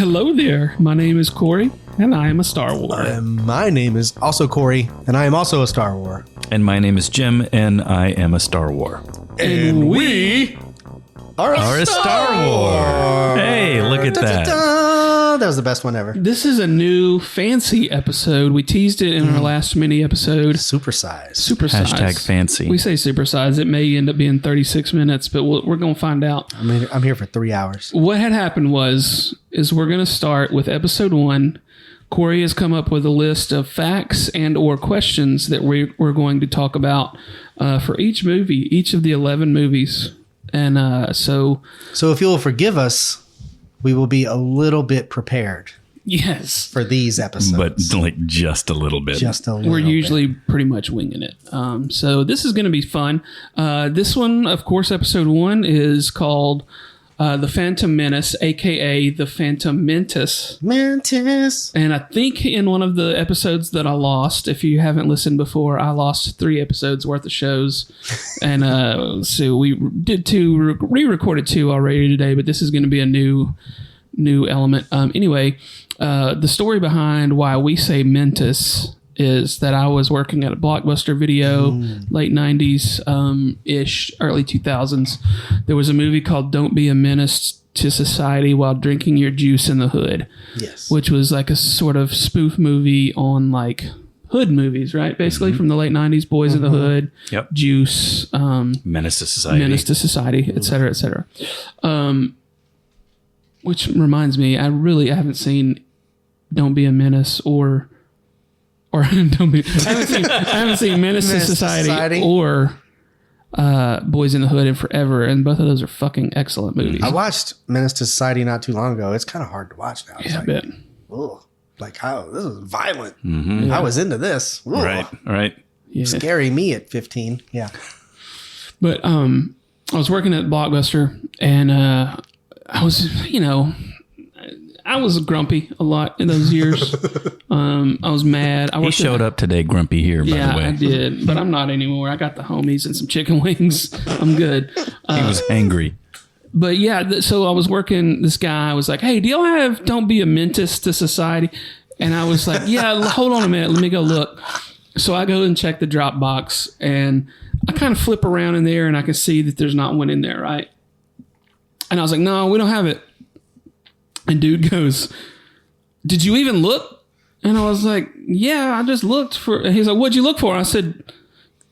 Hello there. My name is Corey, and I am a Star Wars. My name is also Corey, and I am also a Star Wars. And my name is Jim, and I am a Star Wars. And we are a Star Wars. Hey, look at that. That was the best one ever. This is a new fancy episode. We teased it in our last mini episode. Supersize. Hashtag fancy. We say supersize. It may end up being 36 minutes, but we're going to find out. I'm here for 3 hours. What had happened is we're going to start with episode 1. Corey has come up with a list of facts and or questions that we're going to talk about for each movie, each of the 11 movies. And so if you'll forgive us, we will be a little bit prepared. Yes. For these episodes. But like just a little bit. We're usually pretty much winging it. So this is going to be fun. This one, of course, episode 1 is called The Phantom Menace, a.k.a. The Phantom Menace. And I think in one of the episodes that I lost, if you haven't listened before, I lost 3 episodes worth of shows. And so we did re-recorded 2 already today, but this is going to be a new element. Anyway, the story behind why we say Mentis is that I was working at a Blockbuster Video, late 90s ish, early 2000s. There was a movie called Don't Be a Menace to Society While Drinking Your Juice in the Hood. Yes. Which was like a sort of spoof movie on like hood movies, right? Basically from the late 90s, Boys in the Hood, Juice, Menace to Society, et cetera, et cetera. Which reminds me, I haven't seen Don't Be a Menace or Don't Be. I haven't seen Menace to Society or Boys in the Hood in forever, and both of those are fucking excellent movies. I watched Menace to Society not too long ago. It's kind of hard to watch now. Yeah, I bet. Ugh, like how this is violent. Mm-hmm. I was into this. Ugh. Right. Yeah. Scary me at 15. Yeah. But I was working at Blockbuster, and I was, I was grumpy a lot in those years. I was mad. He showed up today grumpy here, by the way. Yeah, I did, but I'm not anymore. I got the homies and some chicken wings. I'm good. He was angry. But yeah, so I was working, this guy was like, hey, do y'all have Don't Be a Menace to Society? And I was like, yeah, hold on a minute. Let me go look. So I go and check the Dropbox, and I kind of flip around in there, and I can see that there's not one in there, right? And I was like, no, we don't have it. And dude goes, did you even look? And I was like, yeah, I just looked for. And he's like, what'd you look for? I said,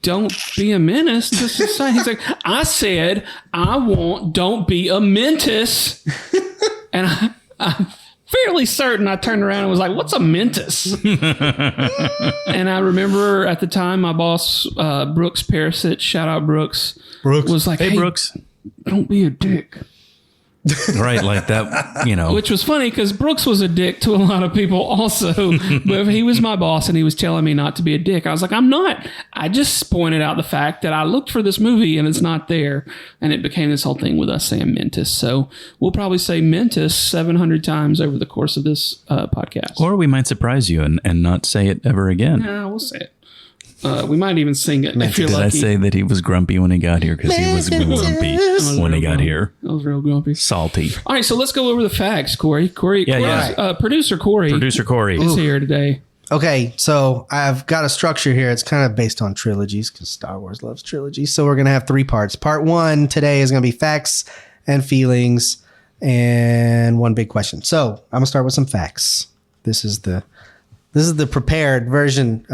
Don't Be a Menace to Society. He's like, I said, I want Don't Be a Menace. And I'm fairly certain I turned around and was like, what's a Menace? And I remember at the time my boss, Brooks Parasite, shout out Brooks, was like, hey, Brooks, don't be a dick. Right, like that, Which was funny because Brooks was a dick to a lot of people also. But he was my boss and he was telling me not to be a dick. I was like, I'm not. I just pointed out the fact that I looked for this movie and it's not there. And it became this whole thing with us saying Mentis. So we'll probably say Mentis 700 times over the course of this podcast. Or we might surprise you and not say it ever again. Yeah, we'll say it. We might even sing it if you're lucky. Did I say that he was grumpy when he got here? Because he was grumpy when he got here. I was real grumpy. Salty. All right, so let's go over the facts, Corey. Producer Corey is here today. Okay, so I've got a structure here. It's kind of based on trilogies because Star Wars loves trilogies. So we're going to have 3 parts. Part 1 today is going to be facts and feelings and one big question. So I'm going to start with some facts. This is the prepared version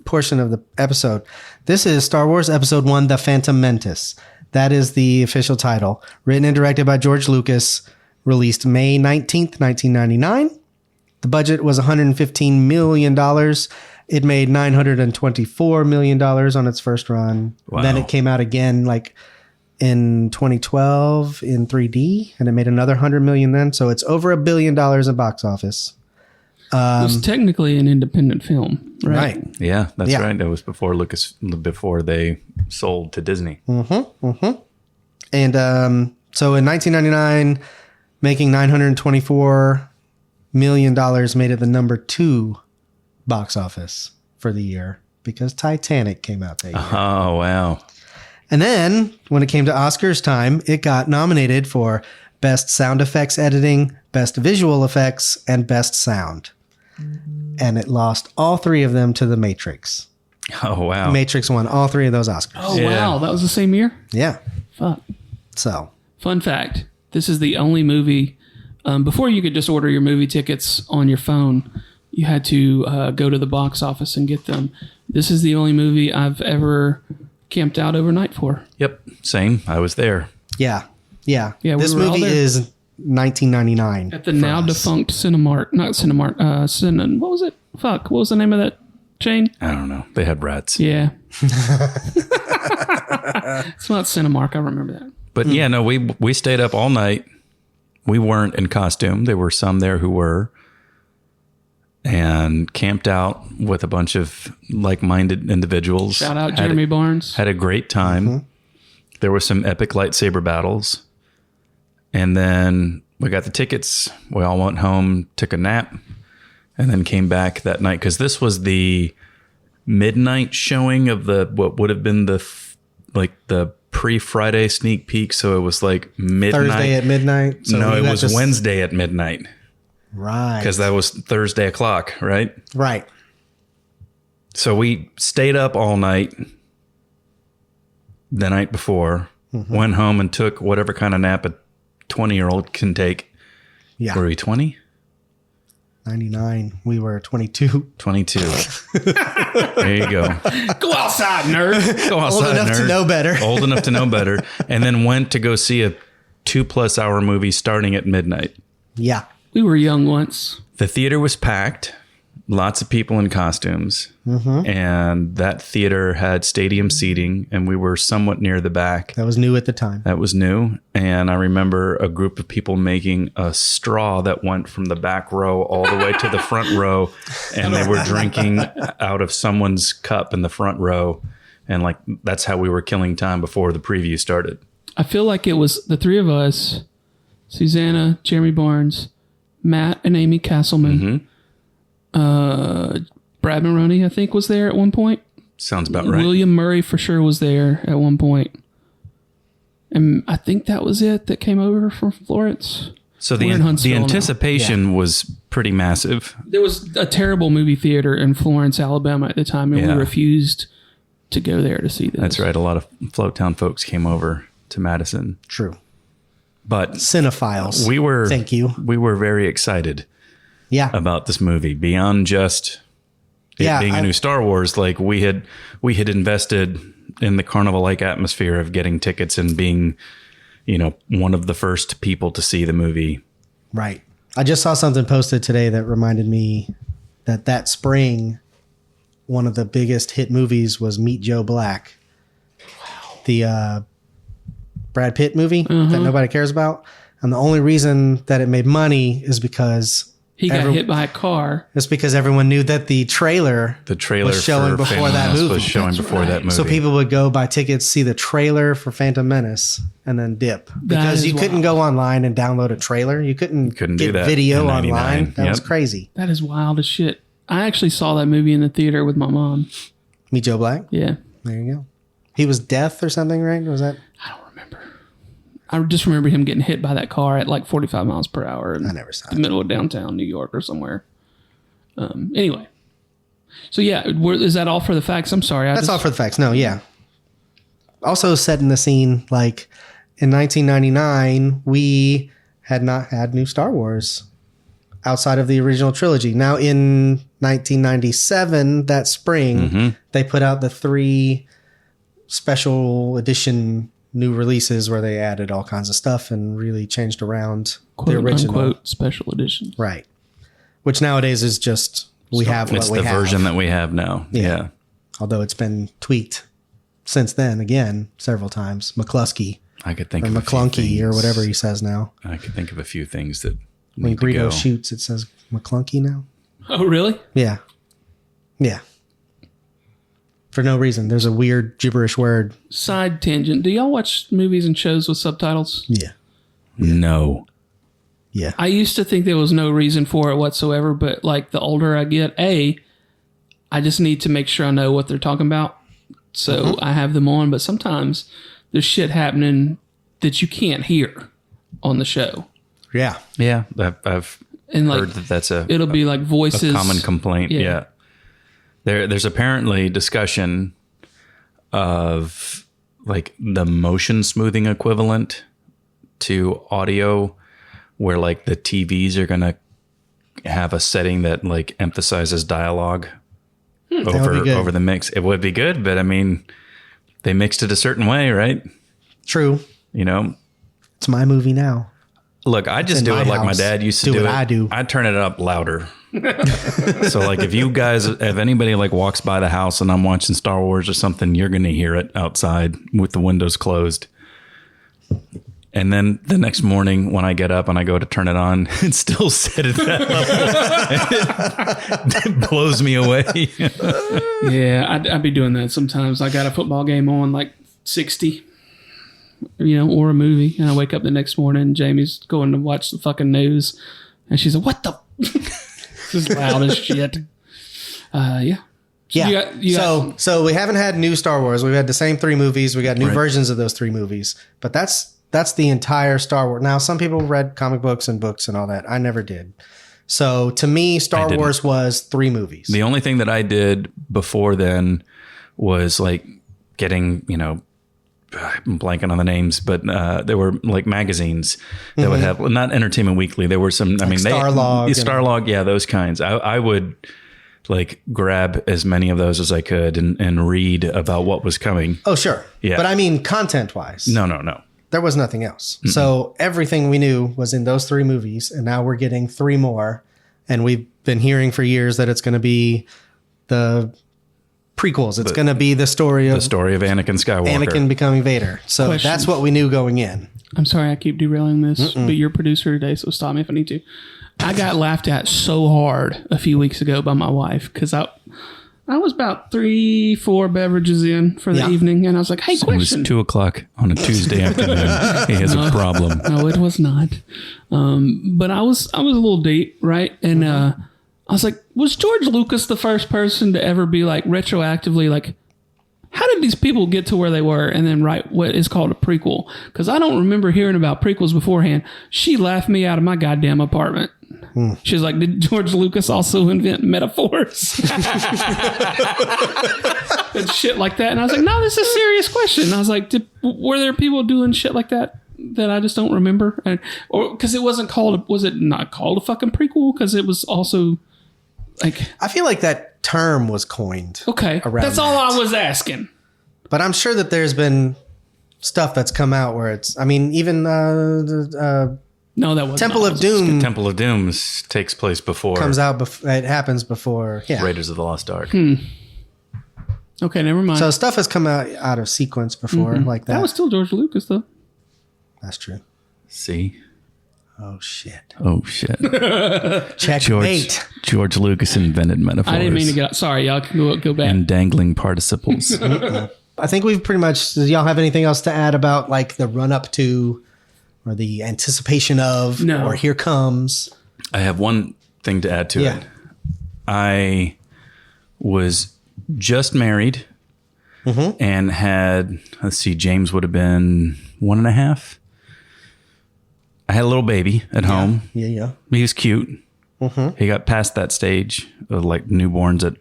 portion of the episode. This is Star Wars Episode 1, The Phantom Menace. That is the official title. Written and directed by George Lucas. Released May 19th, 1999. The budget was $115 million. It made $924 million on its first run. Wow. Then it came out again like in 2012 in 3D, and it made another $100 million then. So it's over $1 billion in box office. It was technically an independent film, right? Yeah, that's right. That was before they sold to Disney. Mm-hmm. Mm-hmm. And so in 1999, making $924 million made it the number 2 box office for the year because Titanic came out that year. Oh, wow. And then when it came to Oscars time, it got nominated for Best Sound Effects Editing, Best Visual Effects, and Best Sound. And it lost all 3 of them to The Matrix. Oh, wow. Matrix won all 3 of those Oscars. Oh, Yeah. wow. That was the same year? Yeah. Fuck. So, Fun fact. This is the only movie... before you could just order your movie tickets on your phone, you had to go to the box office and get them. This is the only movie I've ever camped out overnight for. Yep. Same. I was there. yeah. Yeah, This we were all movie there. is 1999. At the now defunct Cinemark. Not Cinemark. What was it? Fuck. What was the name of that chain? I don't know. They had rats. Yeah. It's not Cinemark. I remember that. But yeah, no, we stayed up all night. We weren't in costume. There were some there who were. And camped out with a bunch of like-minded individuals. Shout out Jeremy Barnes. Had a great time. There were some epic lightsaber battles. And then we got the tickets. We all went home, took a nap, and then came back that night. Because this was the midnight showing of what would have been the pre-Friday sneak peek. So it was like midnight. Thursday at midnight? So no, you it got was to Wednesday at midnight. Right. Because that was Thursday o'clock, right? Right. So we stayed up all night the night before, went home and took whatever kind of nap a 20-year-old can take. Yeah. Were we 20? 99. We were 22. 22. There you go. Go outside, nerd. Go outside, Old enough to nerd. know better. Old enough to know better. And then went to go see a 2+ hour movie starting at midnight. Yeah. We were young once. The theater was packed. Lots of people in costumes. And that theater had stadium seating, and we were somewhat near the back. That was new at the time. That was new. And I remember a group of people making a straw that went from the back row all the way to the front row. And they were drinking out of someone's cup in the front row. And like, that's how we were killing time before the preview started. I feel like it was the 3 of us, Susanna, Jeremy Barnes, Matt and Amy Castleman. Brad Maroney, I think, was there at one point. Sounds about right. William Murray for sure was there at one point. And I think that was it that came over from Florence. So We're in the Huntsville now. anticipation was pretty massive. There was a terrible movie theater in Florence, Alabama at the time, and Yeah. we refused to go there to see this. That's right. A lot of Floattown folks came over to Madison. True. But Cinephiles. Thank you. We were very excited Yeah. about this movie beyond just it being a new Star Wars. Like we had invested in the carnival-like atmosphere of getting tickets and being, one of the first people to see the movie. Right. I just saw something posted today that reminded me that spring, one of the biggest hit movies was Meet Joe Black. Wow. The Brad Pitt movie that nobody cares about. And the only reason that it made money is because he got hit by a car. it's because everyone knew that the trailer was showing for before Phantom that Menace movie. was showing That's before right. that movie. So people would go buy tickets, see the trailer for Phantom Menace, and then dip. Because is you couldn't wild. go online and download a trailer. You couldn't do get that video in online. 99. That was Yep. crazy. That is wild as shit. I actually saw that movie in the theater with my mom. Meet Joe Black. Yeah. There you go. He was deaf or something, right? Was that? I don't remember. I just remember him getting hit by that car at like 45 miles per hour in I never saw the it. middle of downtown New York or somewhere. Anyway. So yeah, is that all for the facts? I'm sorry. That's all for the facts. No, yeah. Also setting the scene, like in 1999, we had not had new Star Wars outside of the original trilogy. Now in 1997, that spring, they put out the 3 special edition new releases where they added all kinds of stuff and really changed around the quote original. unquote special edition. Right. Which nowadays is just, we have what It's we the have. version that we have now. Yeah. Although it's been tweaked since then again several times. McCluskey I could think or of a few McClunky or things. whatever he says now. I could think of a few things that When need to Greedo go. shoots, it says McClunky now. Oh, really? Yeah. Yeah. For no reason. There's a weird gibberish word. Side tangent. Do y'all watch movies and shows with subtitles? Yeah. No. Yeah. I used to think there was no reason for it whatsoever, but like the older I get, I just need to make sure I know what they're talking about. So I have them on, but sometimes there's shit happening that you can't hear. on the show. Yeah. Yeah, I've And like, heard that that's it'll be like voices. a common complaint. Yeah. There's apparently discussion of like the motion smoothing equivalent to audio, where like the TVs are going to have a setting that like emphasizes dialogue over the mix. It would be good, but I mean, they mixed it a certain way, right? True. You know, It's my movie now. look, I just do it like my dad used to do it. I do. I turn it up louder. So like if anybody like walks by the house and I'm watching Star Wars or something, you're going to hear it outside with the windows closed. And then the next morning when I get up and I go to turn it on, it's still set at that level. It blows me away. Yeah, I'd be doing that sometimes. I got a football game on like 60, or a movie, and I wake up the next morning and Jamie's going to watch the fucking news, and she's like, "What the?" This is loud as shit. Yeah. Yeah. So we haven't had new Star Wars. We've had the same 3 movies. We got new versions of those 3 movies, but that's the entire Star Wars. Now, some people read comic books and all that. I never did. So to me, Star Wars was 3 movies. The only thing that I did before then was like getting, I'm blanking on the names, but there were like magazines that would have, not Entertainment Weekly. There were some, Starlog, yeah, those kinds. I would like grab as many of those as I could and read about what was coming. Oh, sure. Yeah. But I mean, content wise. No. There was nothing else. Mm-mm. So everything we knew was in those 3 movies, and now we're getting 3 more. And we've been hearing for years that it's going to be the prequels. It's going to be the story of Anakin Skywalker. Anakin becoming Vader. So that's what we knew going in. I'm sorry I keep derailing this, but you're producer today, so stop me if I need to. I got laughed at so hard a few weeks ago by my wife because I was about 3-4 beverages in for the evening, and I was like, "Hey, question." It was 2:00 on a Tuesday afternoon. He has a problem. No, it was not. But I was a little deep, right? And I was like, was George Lucas the first person to ever be like retroactively like, how did these people get to where they were and then write what is called a prequel? Because I don't remember hearing about prequels beforehand. She laughed me out of my goddamn apartment. She's like, did George Lucas also invent metaphors? And shit like that. And I was like, no, this is a serious question. And I was like, were there people doing shit like that I just don't remember? Or because it wasn't called, was it not called a fucking prequel? Because it was also like, I feel like that term was coined. Okay. That's all I was asking. But I'm sure that there's been stuff that's come out where it's, I mean, even no, that was Temple of Doom. Temple of Doom takes place before. Comes out it happens before. Yeah. Raiders of the Lost Ark. Okay, never mind. So stuff has come out of sequence before like that. That was still George Lucas, though. That's true. See? Oh, shit. Checkmate. George Lucas invented metaphors. I didn't mean to get... Sorry, y'all can go back. And dangling participles. I think we've pretty much... Does y'all have anything else to add about like the run-up to or the anticipation of or here comes? I have one thing to add to it. I was just married and had... Let's see, James would have been 1.5. I had a little baby at home. Yeah. He was cute. He got past that stage of like newborns that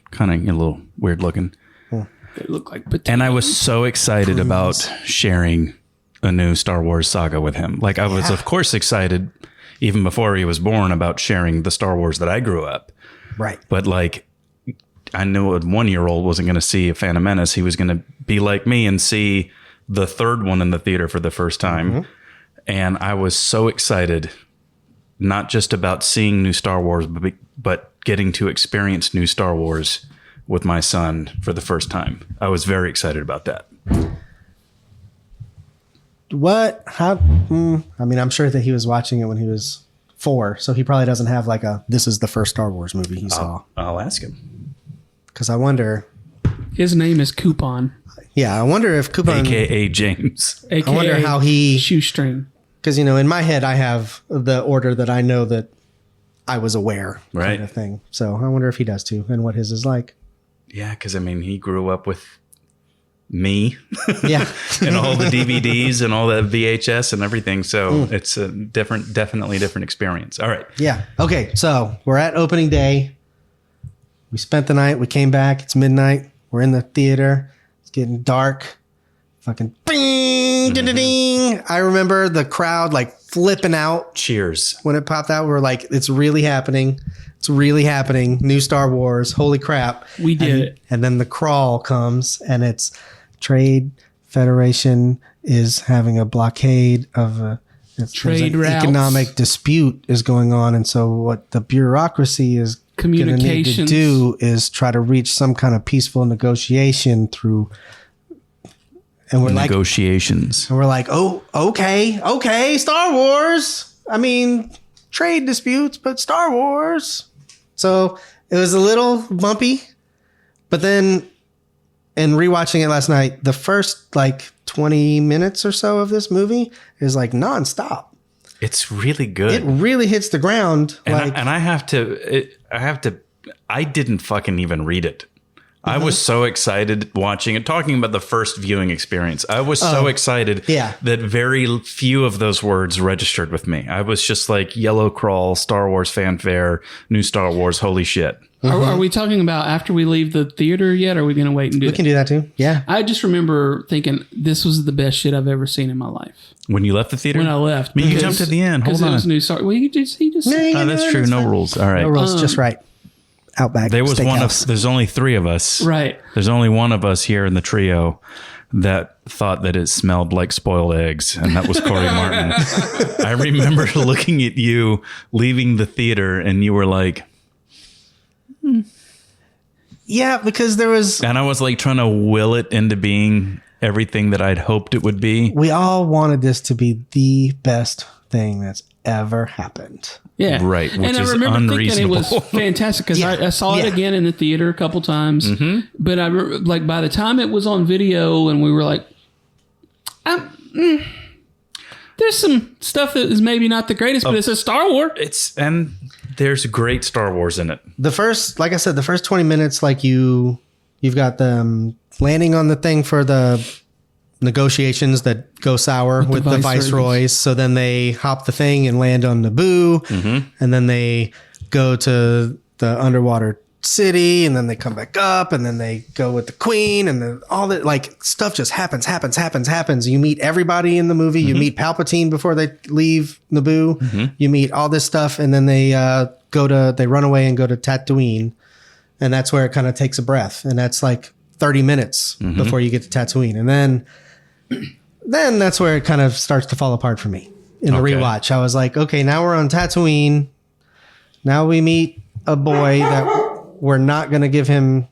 kind of a little weird looking. They look like potatoes. And I was so excited about sharing a new Star Wars saga with him. Like I was, of course, excited even before he was born about sharing the Star Wars that I grew up. Right. But like, I knew a 1-year-old wasn't going to see a Phantom Menace. He was going to be like me and see the 3rd one in the theater for the first time. And I was so excited, not just about seeing new Star Wars, but getting to experience new Star Wars with my son for the first time. I was very excited about that. What? How? I mean, I'm sure that he was watching it when he was 4, so he probably doesn't have like this is the first Star Wars movie he saw. I'll ask him. Because I wonder... His name is Coupon. Yeah, I wonder if Coupon... AKA James. AKA I wonder how he... Shoestring. Because, in my head, I have the order that I know that I was aware kind of thing. So I wonder if he does too and what his is like. Yeah, because, I mean, he grew up with me Yeah. and all the DVDs and all the VHS and everything. So it's a definitely different experience. All right. Yeah. Okay. So we're at opening day. We spent the night. We came back. It's midnight. We're in the theater. It's getting dark. Fucking ding, ding, ding, ding. I remember the crowd like flipping out Cheers. when it popped out. We were like, it's really happening. It's really happening. New Star Wars. Holy crap. We did it. And then the crawl comes and it's Trade Federation is having a blockade of Trade an routes. economic dispute is going on. And so what the bureaucracy is going to need to Communications. do is try to reach some kind of peaceful negotiation through. And we're like, Negotiations. oh, okay, Star Wars. I mean, trade disputes, but Star Wars. So it was a little bumpy, but then in rewatching it last night, the first like 20 minutes or so of this movie is like nonstop. It's really good. It really hits the ground. And I didn't fucking even read it. I was so excited watching it, talking about the first viewing experience. I was so excited that very few of those words registered with me. I was just like yellow crawl, Star Wars fanfare, new Star Wars, holy shit. Are we talking about after we leave the theater yet? Or are we going to wait and do we that? can do that too. Yeah. I just remember thinking this was the best shit I've ever seen in my life. When you left the theater? When I left. I mean, you jumped to the end. Hold Because it on. was new Star. Well, he just Yeah, That's true. No rules. All right. No rules, just right. Outback. There was Steakhouse. there's only three of us. Right. There's only one of us here in the trio that thought that it smelled like spoiled eggs, and that was Corey Martin. I remember looking at you leaving the theater, and you were like, Yeah, because there was. and I was like trying to will it into being everything that I'd hoped it would be. We all wanted this to be the best thing that's ever happened. Yeah. Right, which and I is remember thinking it was unreasonable. fantastic because Yeah, I saw it yeah. again in the theater a couple times. Mm-hmm. But like by the time it was on video and we were like, there's some stuff that is maybe not the greatest, but it's a Star Wars. And there's great Star Wars in it. The first, like I said, the first 20 minutes, like you've got them landing on the thing for the negotiations that go sour with the viceroys. So then they hop the thing and land on Naboo, and then they go to the underwater city, and then they come back up, and then they go with the queen, and then all that like stuff just happens. You meet everybody in the movie. You meet Palpatine before they leave Naboo. You meet all this stuff, and then they run away and go to Tatooine, and that's where it kind of takes a breath, and that's like 30 minutes before you get to Tatooine, and then that's where it kind of starts to fall apart for me in the rewatch. I was like, okay, now we're on Tatooine. Now we meet a boy that we're not going to give him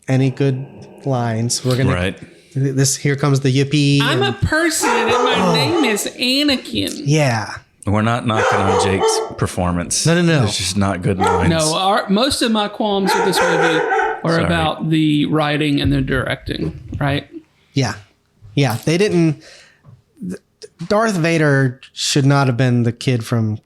any good lines. We're going to, here comes the yippee. I'm a person and my name is Anakin. Yeah. We're not knocking on Jake's performance. No. There's just not good lines. No, most of my qualms with this movie are about the writing and the directing, right? Yeah. Yeah. They didn't. Darth Vader should not have been the kid from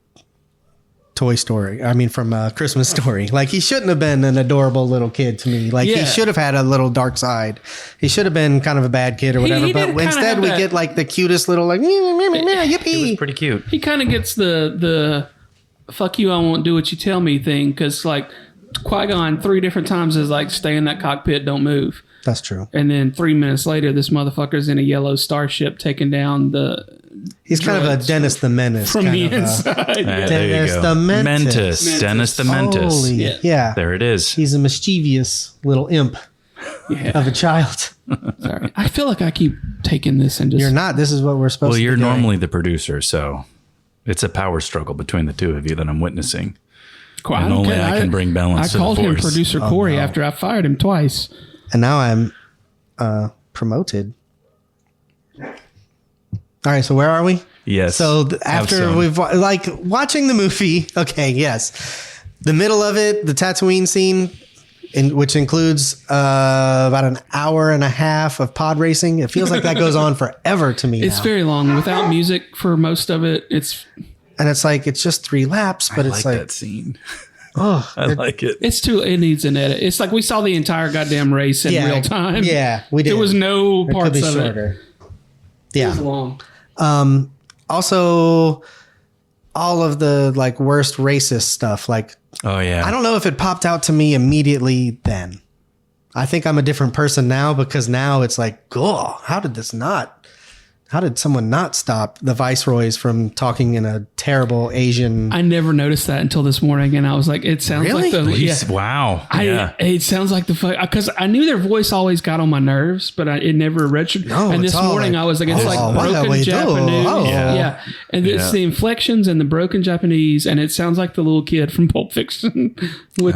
Toy Story. I mean, from Christmas Story. Like, he shouldn't have been an adorable little kid to me. Like, he should have had a little dark side. He should have been kind of a bad kid or whatever. He but instead, we get like the cutest little like yippee. It was pretty cute. He kind of gets the fuck you, I won't do what you tell me thing, because like Qui-Gon 3 different times is like, stay in that cockpit, don't move. That's true. And then 3 minutes later, this motherfucker's in a yellow starship taking down the. He's kind of a Dennis the Menace from kind the of, inside. There you Dennis go. the Mentis. Dennis the Mentis. Holy, yeah. There it is. He's a mischievous little imp of a child. Sorry. I feel like I keep taking this and just. You're not. This is what we're supposed Well, to you're be doing. normally the producer, so it's a power struggle between the two of you that I'm witnessing. And only I can bring balance to the I called him force. producer Corey after I fired him twice. And now I'm promoted. All right, so where are we? Yes. So Have after some. we've like watching the movie, okay, yes, the middle of it, the Tatooine scene, which includes about an hour and a half of pod racing. It feels like that goes on forever to me. It's now. very long without music for most of it. It's And it's like it's just 3 laps, but I it's like like that scene. Oh, I like it. It needs an edit. It's like we saw the entire goddamn race in real time. Yeah, we did. There was no It could parts be of shorter. it. It Yeah. was long. Also, all of the like worst racist stuff. Like, Oh yeah. I don't know if it popped out to me immediately then. I think I'm a different person now because now it's like, oh, how did someone not stop the viceroys from talking in a terrible Asian? I never noticed that until this morning, and I was like, it sounds Really? like the Wow. Yeah. It sounds like the fuck because I knew their voice always got on my nerves, but it never registered. No, and it's this all morning like, I was like, it's oh, like what broken we do? Japanese. Oh. Yeah, and it's Yeah. the inflections and the broken Japanese, and it sounds like the little kid from Pulp Fiction with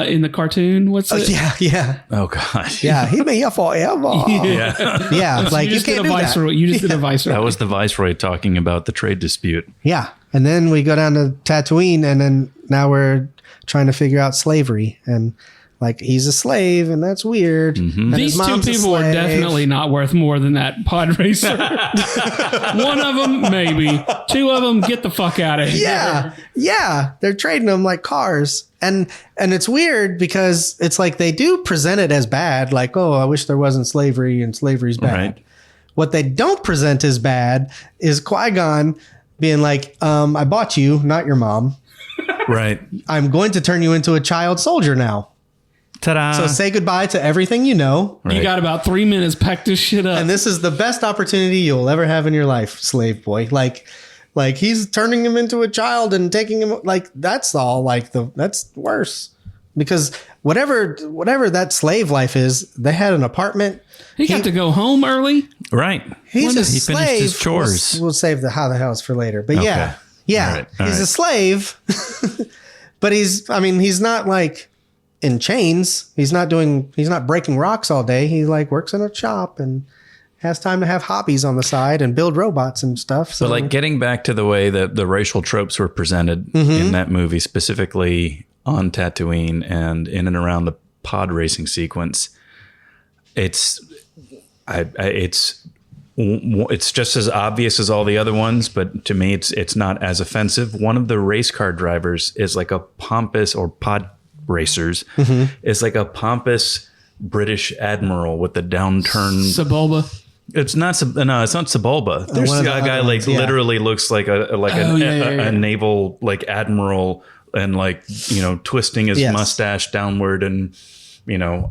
in the cartoon. What's it? Yeah. Oh gosh. Yeah. He may have forever. Yeah. Yeah. Like, you just did can't a do that. viceroy. You just did a viceroy. That was the viceroy talking about the trade dispute. Yeah. And then we go down to Tatooine, and then now we're trying to figure out slavery. And like, he's a slave, and that's weird. And his These two mom's a people are slave. definitely not worth more than that pod racer. One of them, maybe. Two of them, get the fuck out of here. Yeah. Yeah. They're trading them like cars. And it's weird because it's like they do present it as bad. Like, oh, I wish there wasn't slavery and slavery's bad. Right. What they don't present as bad is Qui-Gon being like, I bought you, not your mom. Right. I'm going to turn you into a child soldier now. Ta-da. So say goodbye to everything you know. Right. You got about 3 minutes. Pack this shit up. And this is the best opportunity you'll ever have in your life, slave boy. Like he's turning him into a child and taking him, like, that's all, like, that's worse. Because whatever that slave life is, they had an apartment. he got to go home early. Right. He's a He finished slave. his chores. We'll save the how the hell's for later. But yeah. All right. He's a slave. But he's not like in chains. He's not breaking rocks all day. He like works in a shop and has time to have hobbies on the side and build robots and stuff. So But like getting back to the way that the racial tropes were presented in that movie, specifically on Tatooine and in and around the pod racing sequence, it's just as obvious as all the other ones, but to me, it's not as offensive. One of the race car drivers is like a pompous, or pod racers is like a pompous British admiral with the downturned. Sebulba. It's not Sebulba. There's one a of the guy other like ones, yeah. literally looks like a naval like admiral, and like, you know, twisting his Yes. mustache downward, and you know,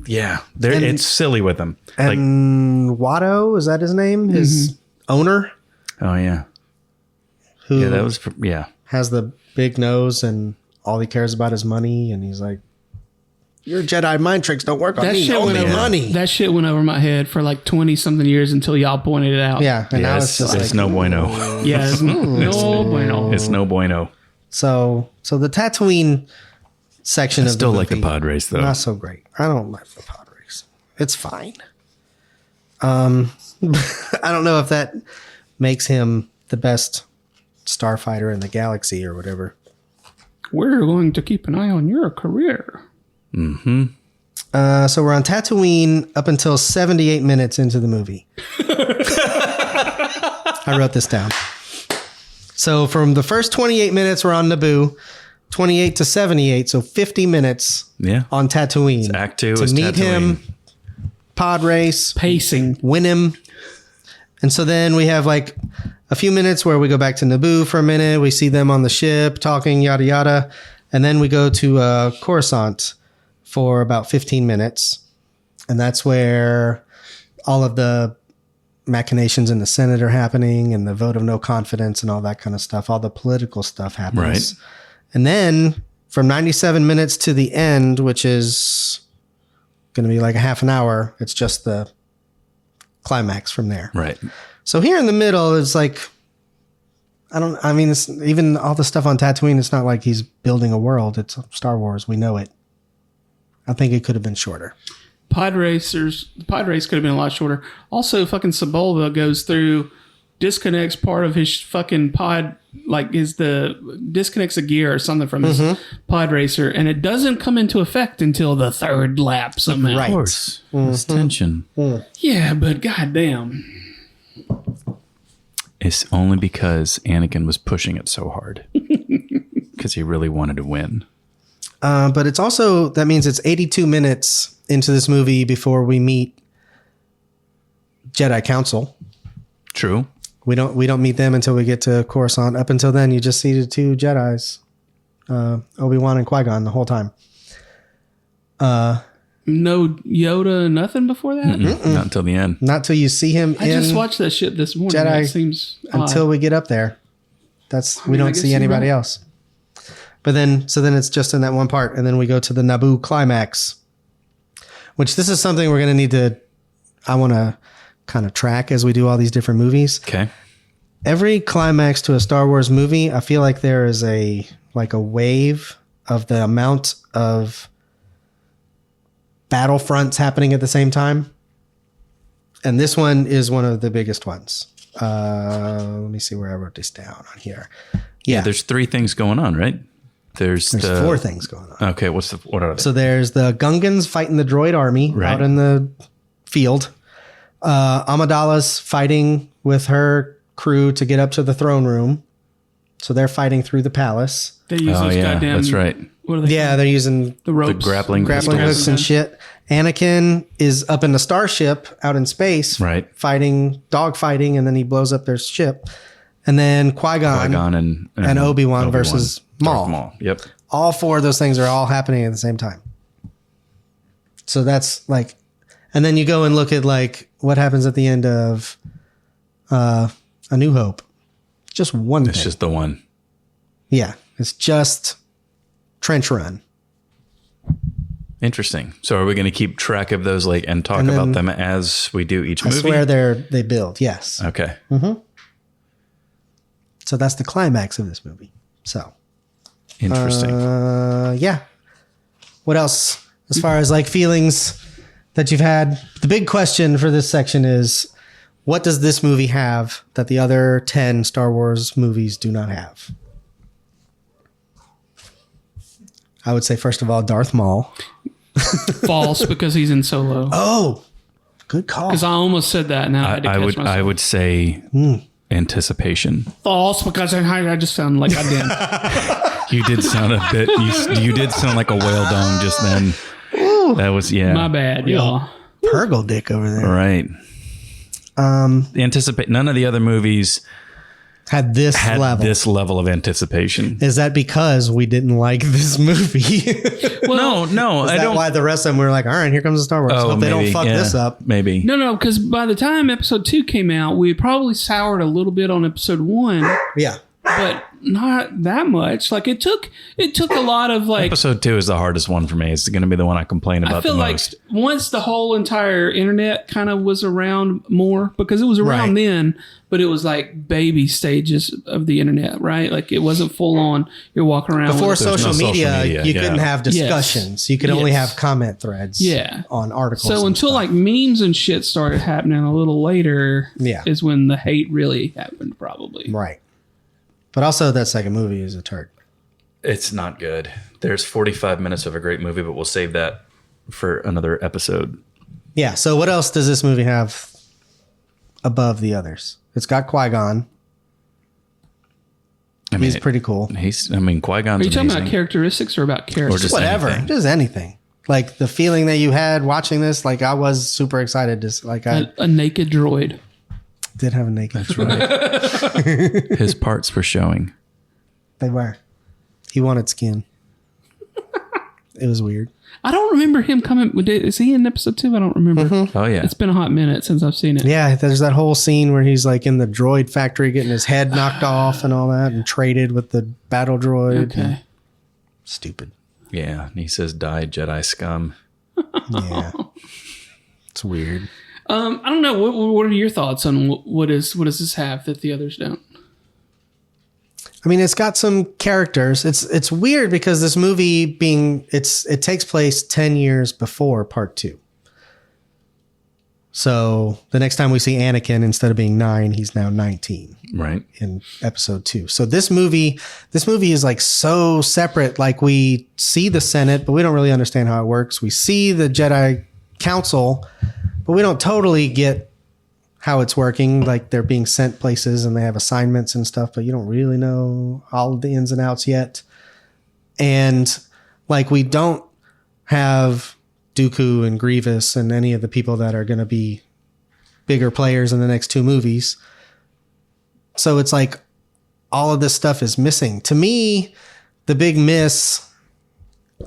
it's silly with him. Like, and Watto, is that his name? His owner, oh yeah, who yeah, that was has the big nose and all he cares about is money. And he's like, your Jedi mind tricks don't work on me. Only money. That shit went over my head for like 20 something years until y'all pointed it out. Yeah. And now it's just it's like, no bueno. Yeah. It's no bueno. It's no bueno. so the Tatooine section of Still the like the movie, pod race though. not so great. I don't like the pod race. It's fine. I don't know if that makes him the best starfighter in the galaxy or whatever. We're going to keep an eye on your career. So we're on Tatooine up until 78 minutes into the movie. I wrote this down. So from the first 28 minutes, we're on Naboo. 28 to 78, so 50 minutes Yeah. on Tatooine. Act 2 to is meet Tatooine. him, pod race, Pacing. win him. And so then we have like a few minutes where we go back to Naboo for a minute. We see them on the ship talking, yada, yada. And then we go to Coruscant for about 15 minutes. And that's where all of the machinations in the Senate are happening, and the vote of no confidence and all that kind of stuff. All the political stuff happens. Right. And then from 97 minutes to the end, which is going to be like a half an hour, it's just the climax from there. Right. So here in the middle, it's like, it's, even all the stuff on Tatooine, it's not like he's building a world. It's Star Wars. We know it. I think it could have been shorter. The pod race could have been a lot shorter. Also, fucking Sebulba goes through, disconnects part of his fucking pod, disconnects a gear or something from his pod racer, and it doesn't come into effect until the third lap somehow. Right. Of course. It's tension. Yeah, but goddamn. It's only because Anakin was pushing it so hard. Because he really wanted to win. But it's also, that means it's 82 minutes into this movie before we meet Jedi Council. True. We don't meet them until we get to Coruscant. Up until then, you just see the two Jedis, Obi-Wan and Qui-Gon, the whole time. No Yoda, nothing before that? Not until the end. Not till you see him I just watched that shit this morning. Jedi It seems until odd. we get up there. We I don't guess see you're anybody right. else. But then it's just in that one part, and then we go to the Naboo climax, which this is something we're going to need to, I want to kind of track as we do all these different movies. Okay. Every climax to a Star Wars movie, I feel like there is a wave of the amount of battlefronts happening at the same time. And this one is one of the biggest ones. Let me see where I wrote this down on here. Yeah, There's 3 things going on, right? There's 4 things going on. Okay, what are they? So there's the Gungans fighting the droid army Right. out in the field. Amidala's fighting with her crew to get up to the throne room. So they're fighting through the palace. They use those goddamn. that's right. What are they? Yeah, they're using the ropes. The grappling grappling pistols. hooks and shit. Anakin is up in the starship out in space, Right. dog fighting, and then he blows up their ship. And then Qui-Gon and Obi-Wan versus Maul. Darth Maul. Yep. All 4 of those things are all happening at the same time. So that's like, and then you go and look at like what happens at the end of A New Hope. Just one It's thing. just the one. Yeah, it's just trench run. Interesting. So are we going to keep track of those and talk And then- about them as we do each I movie? swear they build. Yes. Okay. So that's the climax of this movie. So Interesting. yeah. What else as far as like feelings that you've had? The big question for this section is, what does this movie have that the other 10 Star Wars movies do not have? I would say, first of all, Darth Maul. False, because he's in Solo. Oh, good call. Because I almost said that. Now I had to catch myself. I would say anticipation. False, because I just sound like I did. You did sound a bit. You did sound like a whale dong just then. That was My bad, y'all. Purgle dick over there. Right. Anticipate. None of the other movies Had this had level. this level of anticipation. Is that because we didn't like this movie? Well, No, Is I that don't. why the rest of them were like, all right, here comes the Star Wars. Oh, Hope they don't maybe, fuck yeah, this up. Maybe. No, because by the time episode 2 came out, we had probably soured a little bit on episode 1, Yeah. but not that much. Like it took a lot of like. Episode 2 is the hardest one for me. It's going to be the one I complain about I feel the like most. once the whole entire internet kind of was around more, because it was around Right. then, but it was like baby stages of the internet, right? Like it wasn't full on. You're walking around Before with social, no social media, media, you yeah. couldn't have discussions. You could only Yes. have comment threads Yeah. on articles. So and until stuff. like memes and shit started happening a little later, Yeah. is when the hate really happened, probably. Right. But also that second movie is a turd. It's not good. There's 45 minutes of a great movie, but we'll save that for another episode. Yeah. So what else does this movie have above the others? It's got Qui-Gon. I mean, He's pretty cool. Qui-Gon's Are you talking amazing. about characteristics or about characters? just Whatever. anything. Just anything. Like the feeling that you had watching this, like I was super excited to I a naked droid. did have a naked. That's right. His parts were showing. They were. He wanted skin. It was weird. I don't remember him coming. Is he in episode 2? I don't remember. Oh, yeah. It's been a hot minute since I've seen it. Yeah, there's that whole scene where he's like in the droid factory getting his head knocked off and all that and traded with the battle droid. Okay. Stupid. Yeah. And he says, die, Jedi scum. Yeah. It's weird. I don't know. What are your thoughts on what does this have that the others don't? I mean, it's got some characters. It's weird because this movie it takes place 10 years before part 2. So the next time we see Anakin, instead of being 9, he's now 19 Right. in episode 2. So this movie is like so separate. Like we see the Senate, but we don't really understand how it works. We see the Jedi Council, but we don't totally get how it's working. Like they're being sent places and they have assignments and stuff, but you don't really know all of the ins and outs yet. And Like, we don't have Dooku and Grievous and any of the people that are going to be bigger players in the next two movies. So it's like all of this stuff is missing. To me, the big miss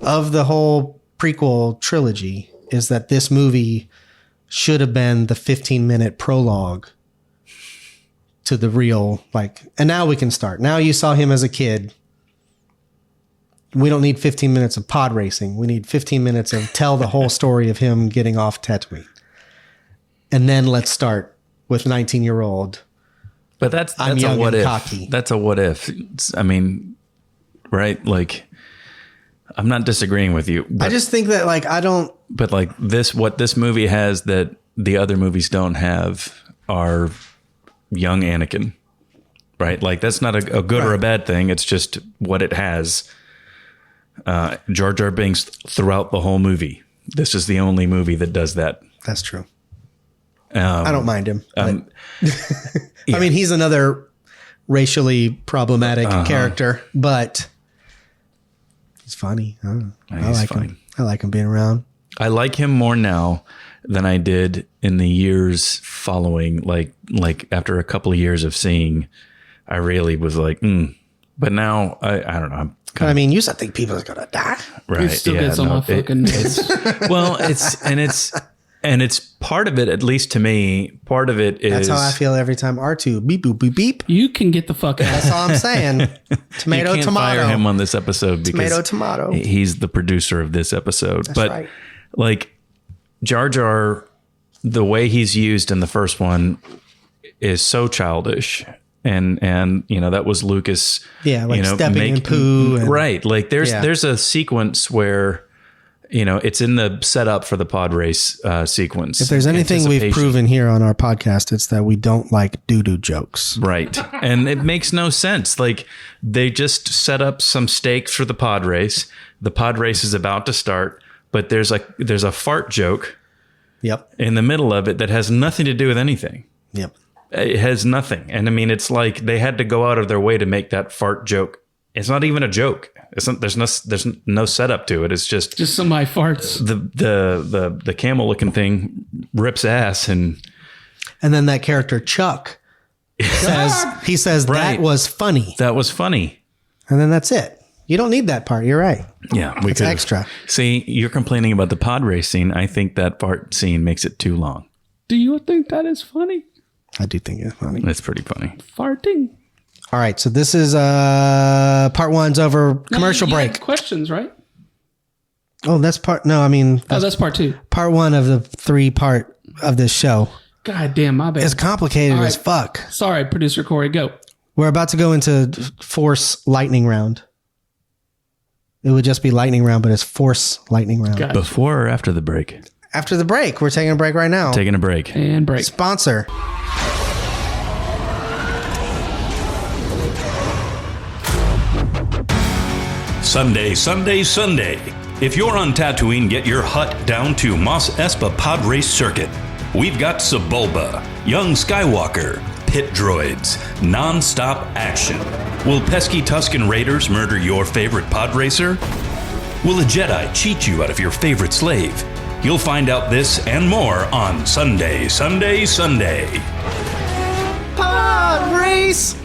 of the whole prequel trilogy is that this movie should have been the 15-minute prologue to the real, like, and now we can start. Now you saw him as a kid. We don't need 15 minutes of pod racing. We need 15 minutes of tell the whole story of him getting off Tatooine. And then let's start with 19-year-old. But that's I'm a young what and if. cocky. That's a what if. I mean, right? Like, I'm not disagreeing with you. But, I just think that, like, I don't. But like this, what this movie has that the other movies don't have are young Anakin, right? Like, that's not a good or a bad thing. It's just what it has. Jar Jar Binks throughout the whole movie. This is the only movie that does that. That's true. I don't mind him. But Yeah. I mean, he's another racially problematic character, but he's funny. I don't know. I like him. I like him being around. I like him more now than I did in the years following. Like after a couple of years of seeing, I really was like, But now I don't know. I mean, you used to think people are gonna die. Right. It still gets on my fucking nerves. Well, it's part of it, at least to me, part of it is. That's how I feel every time R2 beep boop beep beep. You can get the fuck out. That's all I'm saying. Tomato, you can't tomato. fire him on this episode because Tomato. he's the producer of this episode. That's but right. like Jar Jar, the way he's used in the first one is so childish. And that was Lucas. Yeah, like stepping in poo. Right. Like there's a sequence where, it's in the setup for the pod race sequence. If there's anything we've proven here on our podcast, it's that we don't like doo-doo jokes. Right. And it makes no sense. Like, they just set up some stakes for the pod race. The pod race is about to start, but there's a fart joke in the middle of it that has nothing to do with anything. Yep. It has nothing. And I mean, it's like they had to go out of their way to make that fart joke. It's not even a joke. There's no setup to it. It's just somebody farts. The camel looking thing rips ass and then that character Chuck says Right. that was funny. That was funny. And then that's it. You don't need that part. You're right. Yeah, it's extra. See, you're complaining about the pod race scene. I think that fart scene makes it too long. Do you think that is funny? I do think it's funny. It's pretty funny. Farting. All right, so this is part one's over. Commercial You break. had questions, right? Oh, that's part. No, I mean That's part two. part one of the 3-part of this show. God damn, my bad. It's complicated All as right. fuck. Sorry, producer Corey, go. We're about to go into Force Lightning Round. It would just be Lightning Round, but it's Force Lightning Round. Gotcha. Before or after the break? After the break, we're taking a break right now. Taking a break. And break. Sponsor. Sunday, Sunday, Sunday. If you're on Tatooine, get your hut down to Mos Espa Pod Race Circuit. We've got Sebulba, Young Skywalker, pit droids, non-stop action. Will pesky Tusken Raiders murder your favorite pod racer? Will a Jedi cheat you out of your favorite slave? You'll find out this and more on Sunday, Sunday, Sunday. Pod Race.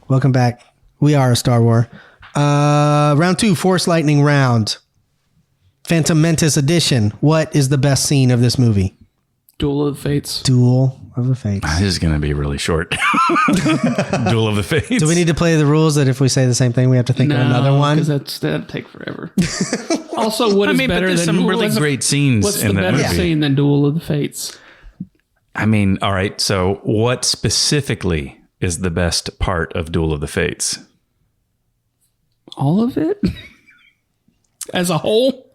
Welcome back. We are a Star Wars. Round 2, Force Lightning Round. Phantom Menace edition. What is the best scene of this movie? Duel of the Fates. Duel of the Fates. This is going to be really short. Duel of the Fates. Do we need to play the rules that if we say the same thing, we have to think of another one? Because that'd take forever. Also, what is but better there's than some really great scenes What's in the that better movie. scene than Duel of the Fates? I mean, all right. So what specifically is the best part of Duel of the Fates? All of it? As a whole?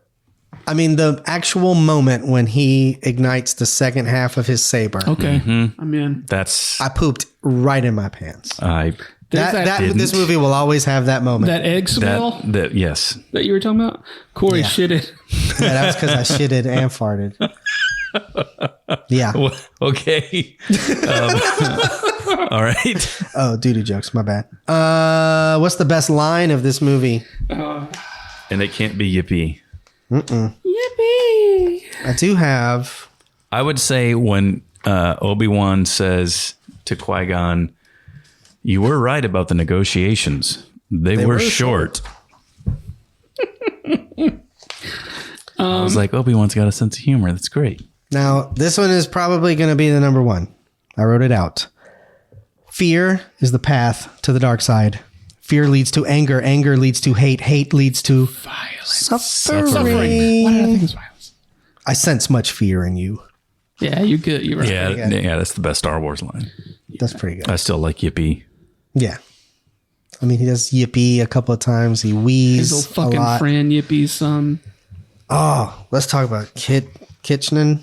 I mean, the actual moment when he ignites the second half of his saber. Okay. I'm in. That's I pooped right in my pants. There's that This movie will always have that moment. that egg smell that yes. that you were talking about? Corey Yeah. shitted. Yeah, that was because I shitted and farted. Yeah. Okay. All right. Oh, doo-doo jokes. My bad. What's the best line of this movie? And it can't be yippee. Yippee! I do have. I would say when Obi-Wan says to Qui-Gon, "You were right about the negotiations. They were short." I was like, Obi-Wan's got a sense of humor. That's great. Now, this one is probably going to be the number one. I wrote it out. Fear is the path to the dark side. Fear leads to anger. Anger leads to hate. Hate leads to Violence. suffering. Why did I think it was violence? I sense much fear in you. Yeah, you're good. You're right. Yeah, that's the best Star Wars line. That's pretty good. I still like yippee. Yeah. I mean, he does yippee a couple of times. He wheezes His old a fucking lot. friend Yippie's son. Oh, let's talk about Kitchener.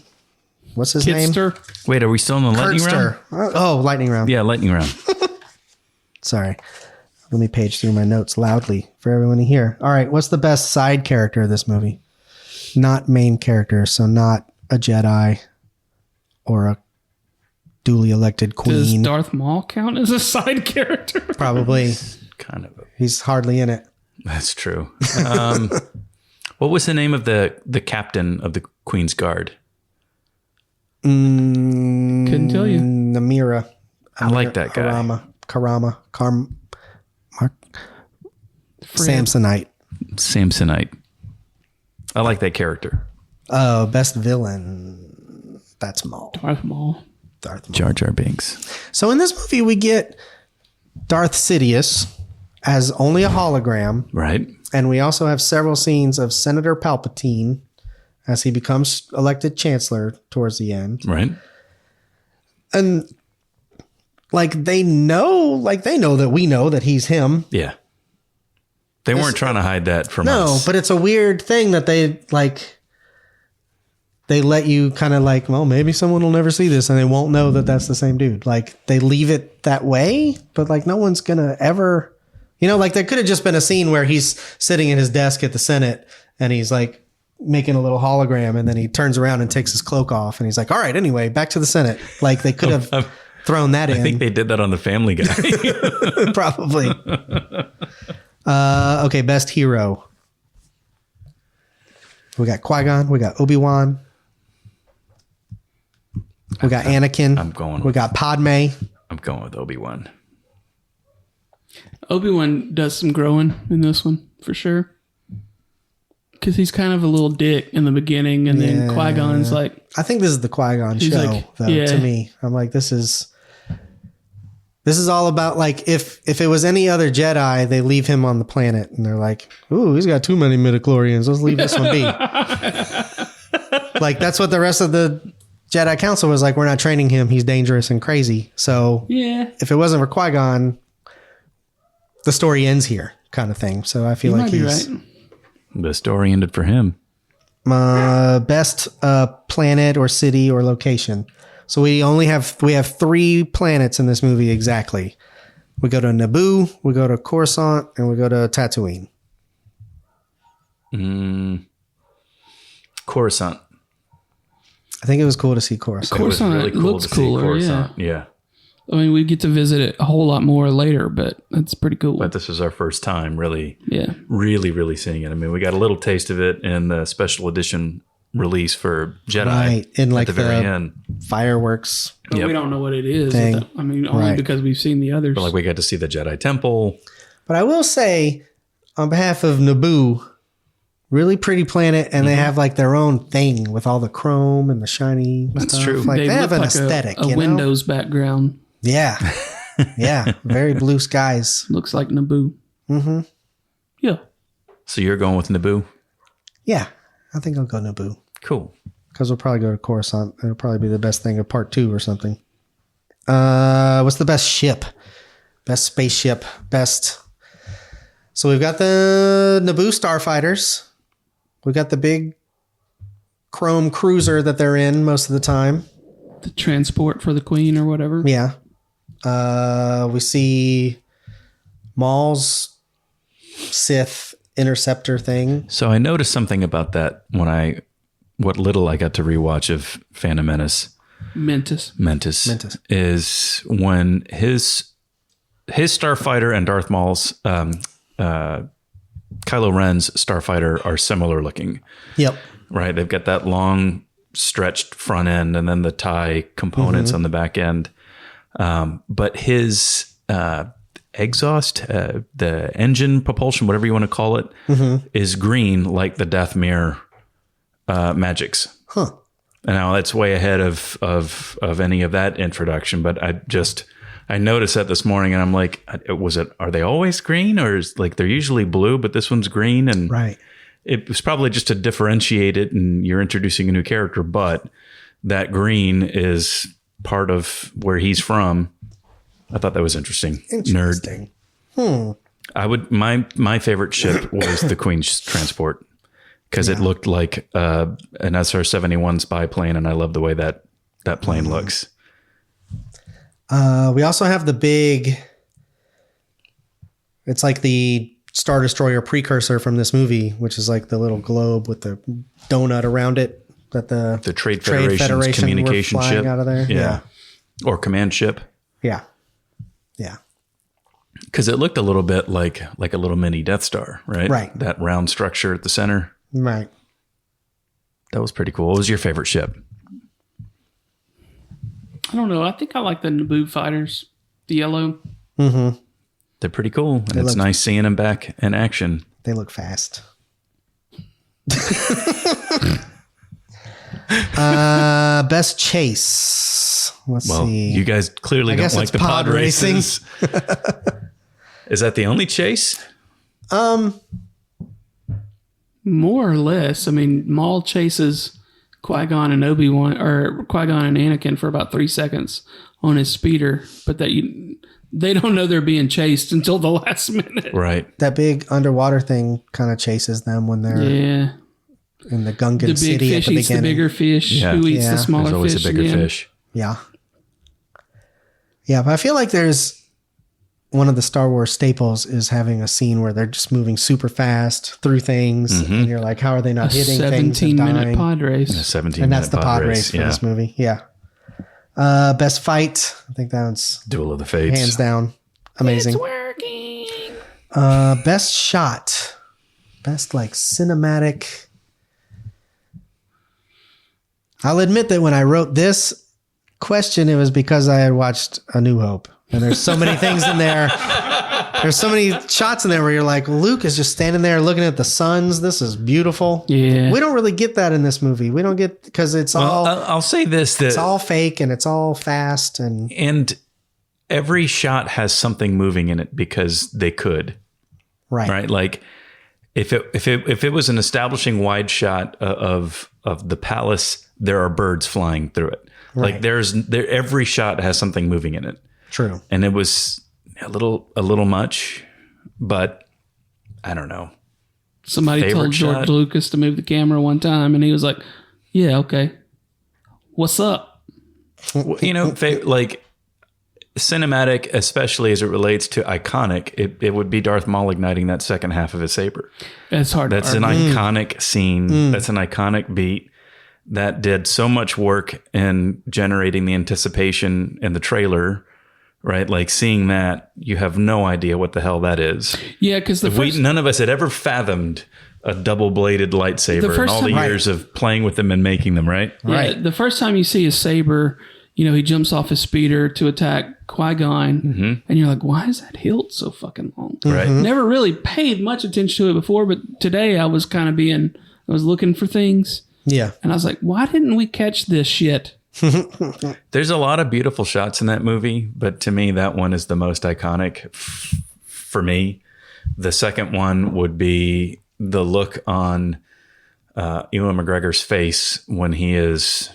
What's his name? Kitster. Wait, are we still in the lightning round? Kurtster. Oh, lightning round. Yeah, lightning round. Sorry. Let me page through my notes loudly for everyone to hear. All right. What's the best side character of this movie? Not main character. So not a Jedi or a duly elected Does queen. Darth Maul count as a side character? Probably. Kind of. He's hardly in it. That's true. What was the name of the captain of the Queen's Guard? Couldn't tell you. Namira. I like that guy. Karama. Samsonite. Samsonite. I like that character. Oh, best villain. That's Maul. Darth Maul. Darth Maul. Jar Jar Binks. So in this movie, we get Darth Sidious as only a hologram. Right. And we also have several scenes of Senator Palpatine as he becomes elected chancellor towards the end. Right. And they know that we know that he's him. Yeah. They weren't trying to hide that from No, us. but it's a weird thing that they let you kind of well, maybe someone will never see this and they won't know that that's the same dude. They leave it that way, but no one's going to ever, there could have just been a scene where he's sitting at his desk at the Senate and he's making a little hologram and then he turns around and takes his cloak off and he's like, all right, anyway, back to the Senate. They could have thrown that in. I think they did that on the Family Guy. Probably. Okay, best hero. We got Qui-Gon. We got Obi-Wan. We got Anakin. I'm going We with- got Padme. I'm going with Obi-Wan. Obi-Wan does some growing in this one, for sure. Because he's kind of a little dick in the beginning, and then Qui-Gon's I think this is the Qui-Gon He's show, though, yeah. to me. I'm this is all about, if it was any other Jedi, they leave him on the planet, and they're like, ooh, he's got too many midichlorians. Let's leave this one be. That's what the rest of the Jedi Council was like. We're not training him. He's dangerous and crazy. So yeah. if it wasn't for Qui-Gon, the story ends here, kind of thing. So I feel You like might be he's right. The story ended for him. best planet or city or location. So we have 3 planets in this movie exactly. We go to Naboo, we go to Coruscant, and we go to Tatooine. Coruscant. I think it was cool to see Coruscant. It was Coruscant really cool looks to see cooler, Coruscant. Yeah. I mean, we get to visit it a whole lot more later, but that's pretty cool. But this was our first time really Yeah. really seeing it. I mean, we got a little taste of it in the special edition release for Jedi. Right, in at the very end. Fireworks. But Yep. we don't know what it is. Thing. I mean, only Right. because we've seen the others. But we got to see the Jedi Temple. But I will say, on behalf of Naboo, really pretty planet, and they have their own thing with all the chrome and the shiny. That's stuff. true. They have look an like aesthetic. a Windows background. Yeah, yeah, very blue skies. Looks like Naboo. Mm-hmm. Yeah. So you're going with Naboo? Yeah, I think I'll go Naboo Cool. because we'll probably go to Coruscant. It'll probably be the best thing of part 2 or something. What's the best ship? Best spaceship? Best. So we've got the Naboo starfighters. We got the big chrome cruiser that they're in most of the time. The transport for the queen or whatever. Yeah. We see Maul's Sith interceptor thing. So I noticed something about that when I what little I got to rewatch of Phantom Menace. Mentis. Is when his starfighter and Darth Maul's Kylo Ren's starfighter are similar looking. Yep. Right. They've got that long stretched front end and then the tie components on the back end. But his exhaust, the engine propulsion, whatever you want to call it, is green like the Dathomir magics. Huh. And now that's way ahead of any of that introduction. But I noticed that this morning and I'm like, are they always green, or is like they're usually blue, but this one's green? And right. It was probably just to differentiate it, and you're introducing a new character, but that green is part of where he's from. I thought that was interesting. Interesting. Nerd. My favorite ship was the Queen's transport, because it looked like an SR-71 spy plane, and I love the way that plane looks. We also have the big, it's like the Star Destroyer precursor from this movie, which is like the little globe with the donut around it that the Trade Federation's communication ship out of there. Yeah. Or command ship. Yeah. Yeah. Because it looked a little bit like a little mini Death Star, right? Right. That round structure at the center. Right. That was pretty cool. What was your favorite ship? I don't know. I think I like the Naboo fighters, the yellow. Mm-hmm. They're pretty cool. And it's nice seeing them back in action. They look fast. Best chase. Let's see. You guys clearly don't like the pod racing. races. Is that the only chase? More or less. I mean, Maul chases Qui-Gon and Obi-Wan, or Qui-Gon and Anakin for about 3 seconds on his speeder, but they don't know they're being chased until the last minute. Right. That big underwater thing kind of chases them when they're in the Gungan the big city fish at the eats beginning. the bigger fish. Who eats the smaller There's always fish? a bigger fish. Yeah. Yeah, but I feel like there's one of the Star Wars staples is having a scene where they're just moving super fast through things, and you're like, how are they not hitting things and 17-minute pod race. A 17-minute and that's the pod race for this movie. Yeah. Best fight. I think that's Duel of the Fates. hands down amazing. It's working. Best shot. Best like cinematic. I'll admit that when I wrote this question, it was because I had watched A New Hope. And there's so many things in there. There's so many shots in there where you're like, Luke is just standing there looking at the suns. This is beautiful. Yeah. We don't really get that in this movie. We don't get, because it's all, I'll say this, that it's all fake and it's all fast. and every shot has something moving in it because they could, right? Like if it was an establishing wide shot of the palace, there are birds flying through it. Right. Like every shot has something moving in it. True. And it was a little much, but I don't know. Somebody Favorite told George shot? Lucas to move the camera one time, and he was like, yeah, okay. What's up? You know, like cinematic, especially as it relates to iconic, it would be Darth Maul igniting that second half of his saber. It's hard. That's an iconic scene. That's an iconic beat that did so much work in generating the anticipation in the trailer, right? Like seeing that, you have no idea what the hell that is. Yeah, because None of us had ever fathomed a double-bladed lightsaber in all the years of playing with them and making them, right? Yeah, the first time you see a saber, he jumps off his speeder to attack Qui-Gon, and you're like, why is that hilt so fucking long? Right. Never really paid much attention to it before, but today I was kind of I was looking for things. Yeah. And I was like, why didn't we catch this shit? There's a lot of beautiful shots in that movie, but to me, that one is the most iconic for me. The second one would be the look on Ewan McGregor's face when he is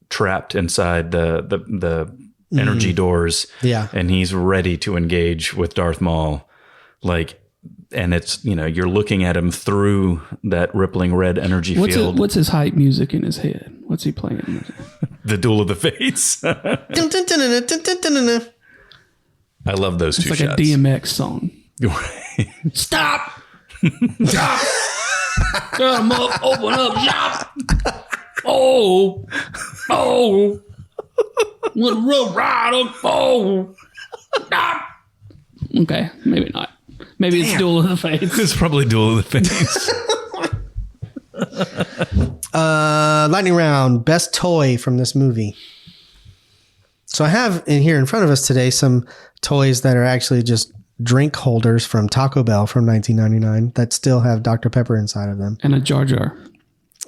trapped inside the energy doors. Yeah. And he's ready to engage with Darth Maul. And it's, you're looking at him through that rippling red energy field. What's his hype music in his head? What's he playing? The Duel of the Fates. I love those two It's shots. like a DMX song. Right. Stop! Stop! Come up, open up shop! Oh, little rider. Oh, ah. Okay, maybe not. Maybe it's Duel of the Fates. It's probably Duel of the Fates. Lightning round. Best toy from this movie. So I have in here in front of us today some toys that are actually just drink holders from Taco Bell from 1999 that still have Dr. Pepper inside of them. And a Jar Jar.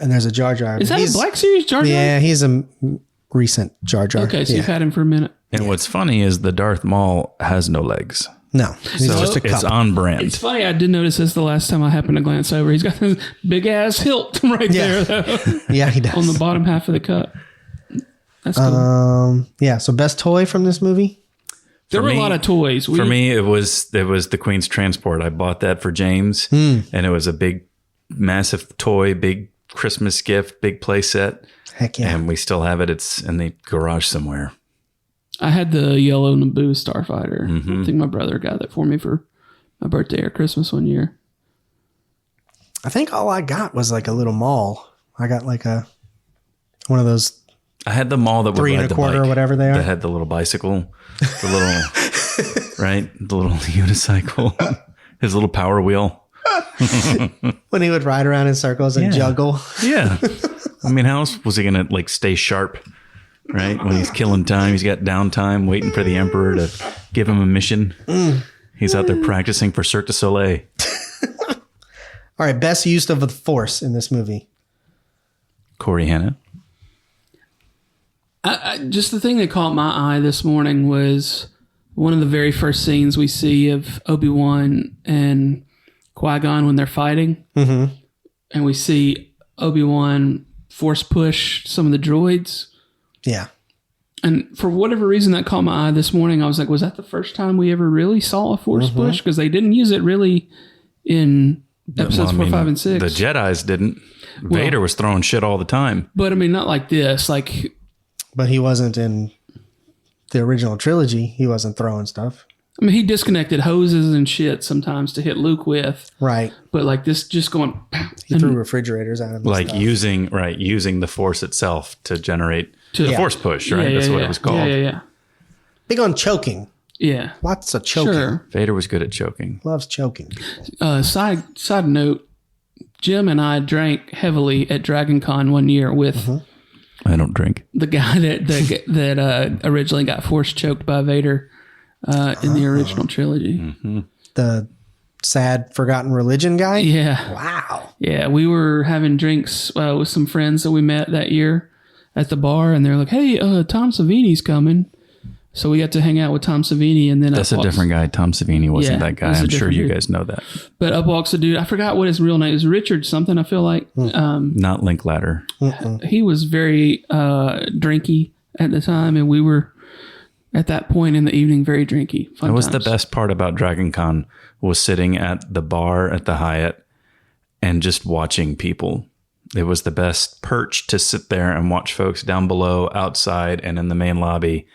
And there's a Jar Jar. Is that a Black Series Jar Jar? Yeah, he's a recent Jar Jar. Okay, so you've had him for a minute. And what's funny is the Darth Maul has no legs. No, he's So just a cup. it's on brand. It's funny, I did notice this the last time I happened to glance over. He's got this big ass hilt right there, though, Yeah, he does. on the bottom half of the cup. That's cool. Yeah, so best toy from this movie? There were a lot of toys. For me, it was the Queen's Transport. I bought that for James, Hmm. and it was a big, massive toy, big Christmas gift, big play set. Heck yeah. And we still have it. It's in the garage somewhere. I had the yellow Naboo Starfighter. Mm-hmm. I think my brother got that for me for my birthday or Christmas one year. I think all I got was like a little mall. I got like one of those I had the Maul that would 3 ride and the a quarter bike, or whatever they are. that had the little bicycle, the little right, the little unicycle, his little power wheel. When he would ride around in circles and juggle. Yeah, I mean, how else was he gonna like stay sharp? Right, when he's killing time, he's got downtime, waiting for the Emperor to give him a mission. He's out there practicing for Cirque du Soleil. All right, best use of the Force in this movie. Corey Hanna. Just the thing that caught my eye this morning was one of the very first scenes we see of Obi-Wan and Qui-Gon when they're fighting. Mm-hmm. And we see Obi-Wan force push some of the droids. Yeah. And for whatever reason that caught my eye this morning, I was like, was that the first time we ever really saw a force push? Because they didn't use it really in episodes 4, 5, and 6. The Jedis didn't. Vader was throwing shit all the time. But I mean, not like this. Like, But he wasn't in the original trilogy. He wasn't throwing stuff. I mean, he disconnected hoses and shit sometimes to hit Luke with. Right. But like this, just going. He threw refrigerators at him. Like using the Force itself to generate the Yeah. Force push, right? That's what it was called. Yeah. Big on choking. Yeah. Lots of choking. Sure. Vader was good at choking. Loves choking. Side note, Jim and I drank heavily at Dragon Con one year with I don't drink. the guy that originally got force choked by Vader in the original trilogy. The sad, forgotten religion guy? Yeah. Wow. Yeah, we were having drinks with some friends that we met that year at the bar, and they're like, "Hey, Tom Savini's coming." So we got to hang out with Tom Savini, and then That's a different guy. Tom Savini wasn't Yeah, that guy. he's a I'm sure different you dude. guys know that. But up walks a dude. I forgot what his real name is. Richard something. I feel like Not Linklater. he was very drinky at the time, and we were at that point in the evening very drinky. Fun That was the times. best part about Dragon Con was sitting at the bar at the Hyatt and just watching people. It was the best perch to sit there and watch folks down below, outside, and in the main lobby.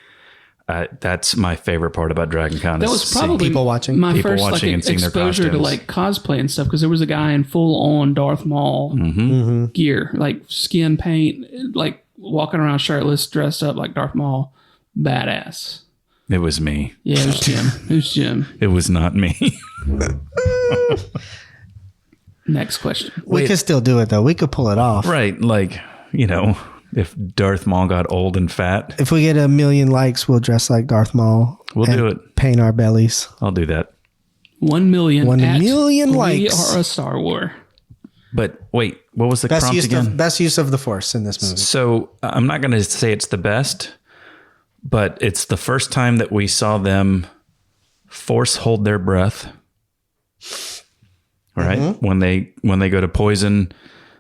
That's my favorite part about Dragon Con. That is was seeing probably people watching. my people first watching and seeing their exposure to costumes. like cosplay and stuff, because there was a guy in full on Darth Maul gear, like skin paint, like walking around shirtless, dressed up like Darth Maul, badass. It was me. Yeah, it was Jim. It was Jim. It was not me. Next question. We could still do it, though. We could pull it off. Right. Like, if Darth Maul got old and fat, If we get 1 million likes, we'll dress like Darth Maul. We'll and do it. Paint our bellies. I'll do that. 1 million. 1 at million We likes. are a Star Wars. But wait, what was the Best prompt use, again? best use of the Force in this movie. So I'm not going to say it's the best, but it's the first time that we saw them force hold their breath. Right? When they go to poison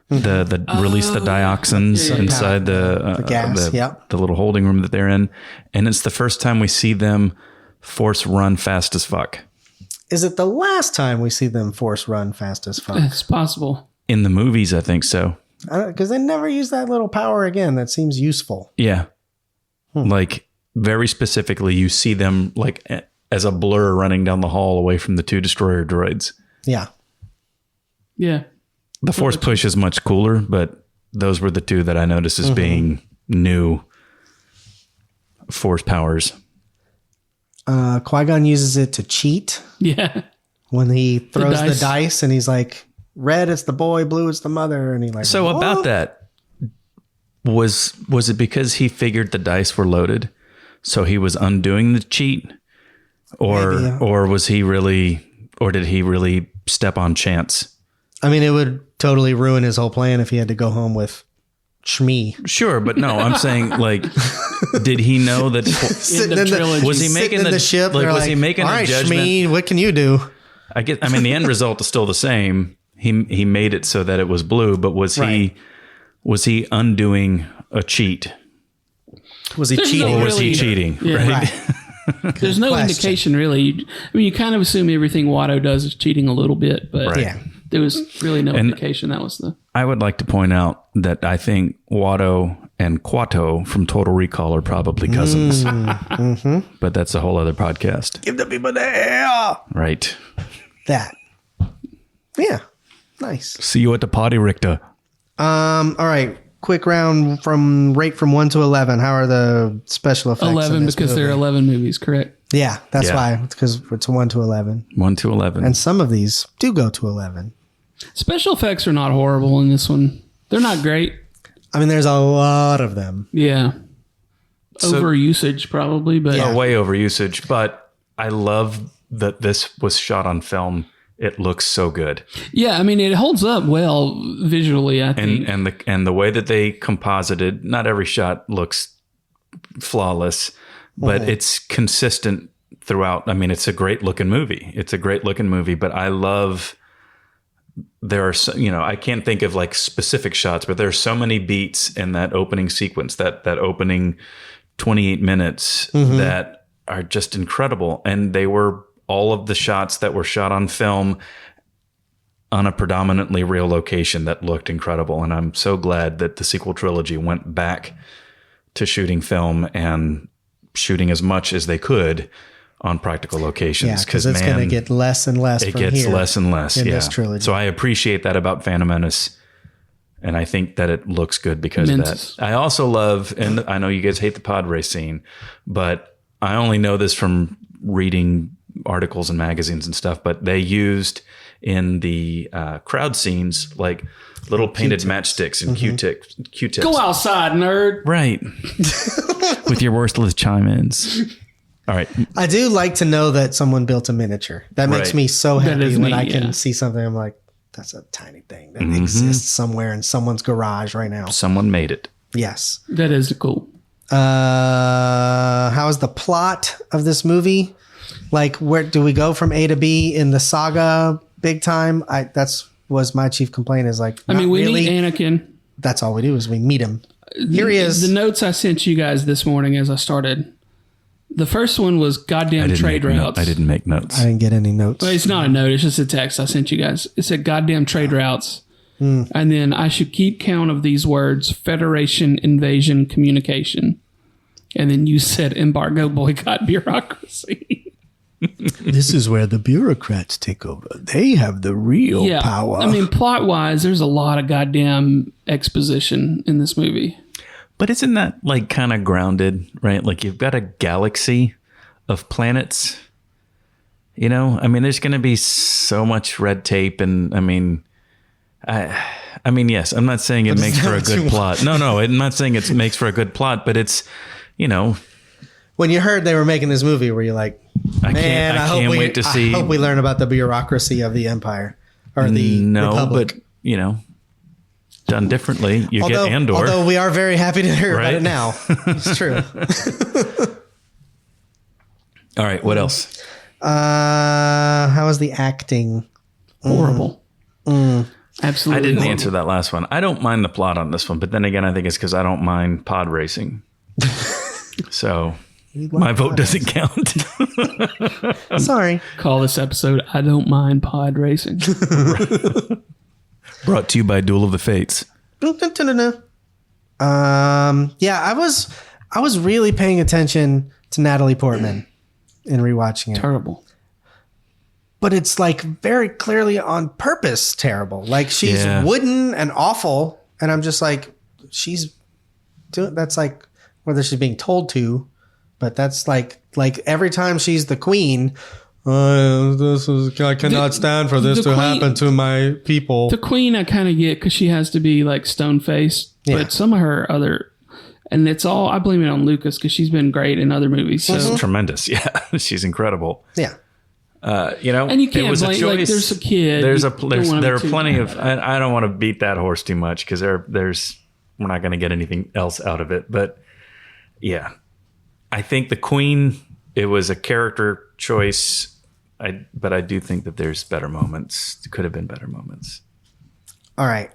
the release the dioxins inside the gas, the little holding room that they're in, and it's the first time we see them force run fast as fuck. Is it the last time we see them Force run fast as fuck? It's possible. In the movies, I think so. Because they never use that little power again. That seems useful. Yeah. Like very specifically, you see them like as a blur running down the hall away from the 2 destroyer droids. Yeah. Yeah. The force push is much cooler, but those were the two that I noticed as being new force powers. Qui-Gon uses it to cheat Yeah. when he throws the dice. dice and he's like, red it's the boy, blue it's the mother, and he like. So "What?" about that, was it because he figured the dice were loaded, so he was undoing the cheat, or Maybe, yeah. or was he really, or did he really step on chance? I mean, it would totally ruin his whole plan if he had to go home with Shmi. Sure, but no, I'm saying like, did he know that? In the trilogy. Was he Sitting making in the ship? Like, they're was he making all a right, judgment? Shmi, what can you do? I mean, the end result is still the same. He made it so that it was blue, but was he undoing a cheat, Was he There's cheating? no or was he really- cheating? Yeah. Right? Right. There's no question. indication really. I mean, you kind of assume everything Watto does is cheating a little bit, but Right. Yeah. there was really no indication that was the. I would like to point out that I think Watto and Quato from Total Recall are probably cousins, but that's a whole other podcast, Give the people the air. right? That. Yeah. Nice. See you at the party, Richter. All right. Quick round from rate from 1 to 11. How are the special effects? in 11 this because there are movie? 11 movies, correct? Yeah, that's Yeah. why. It's because it's 1 to 11. 1 to 11. And some of these do go to 11. Special effects are not horrible in this one. They're not great. I mean, there's a lot of them. Yeah. So- Overusage probably, but Way over usage, but I love that this was shot on film. It looks so good. yeah, I mean it holds up well visually, I think. And the way that they composited, not every shot looks flawless, but it's consistent throughout. I mean, it's a great looking movie. But I love, there are I can't think of like specific shots, but there's so many beats in that opening sequence, that opening 28 minutes that are just incredible. And they were all of the shots that were shot on film on a predominantly real location that looked incredible. And I'm so glad that the sequel trilogy went back to shooting film and shooting as much as they could on practical Yeah, locations. because it's going to get less and less. It from gets here less and less in yeah. this trilogy. So I appreciate that about Phantom Menace. And I think that it looks good because Mentis. of that. I also love, and I know you guys hate the pod race scene, but I only know this from reading articles and magazines and stuff, but they used in the crowd scenes like little painted matchsticks and Q-tips. Go outside, nerd. Right. With your worthless chime-ins. All right. I do like to know that someone built a miniature. That makes Right. me so That happy is when neat, I can yeah. see something. I'm like, that's a tiny thing that exists somewhere in someone's garage right now. Someone made it. Yes. That is cool. How is the plot of this movie? Like, where do we go from A to B in the saga big time? That's was my chief complaint is like, I mean, not we really. meet Anakin. That's all we do is we meet him. Here he is. The notes I sent you guys this morning as I started. The first one was goddamn trade routes. I didn't make notes. I didn't get any notes. Well, it's not a note. It's just a text I sent you guys. It said goddamn trade routes. Hmm. And then I should keep count of these words: Federation, invasion, communication. And then you said embargo, boycott, bureaucracy. This is where the bureaucrats take over. They have the real Yeah. power. I mean, plot wise, there's a lot of goddamn exposition in this movie. But isn't that like kind of grounded, right? Like you've got a galaxy of planets. You know, I mean, there's going to be so much red tape, and I mean, yes, I'm not saying it makes for a good plot. No, I'm not saying it makes for a good plot, but it's, you know, when you heard they were making this movie, were you like, I can't wait to see. I hope we learn about the bureaucracy of the empire or the republic. But you know, done differently, you get Andor. Although we are very happy to hear about Right? it now. It's true. All right, what else? How is the acting? Horrible. Mm. Absolutely. I didn't horrible. answer that last one. I don't mind the plot on this one, but then again, I think it's because I don't mind pod racing. So my vote doesn't count. Sorry. Call this episode I Don't Mind Pod Racing. Brought to you by Duel of the Fates. Yeah, I was really paying attention to Natalie Portman in rewatching it. Terrible. But it's like very clearly on purpose terrible. Like she's Yeah. wooden and awful And I'm just like, she's doing, that's like whether she's being told to, but that's like every time she's the queen, I cannot stand for this to happen to my people. The queen I kind of get because she has to be like stone faced, but some of her other, and it's all, I blame it on Lucas because she's been great in other movies. So She's tremendous. Yeah, she's incredible. Yeah. And you can't it was blame, a choice. like, there's a kid. There are plenty of. I don't want to beat that horse too much because there's we're not going to get anything else out of it. But yeah, I think the queen. It was a character choice. But I do think that there's better moments. Could have been better moments. All right.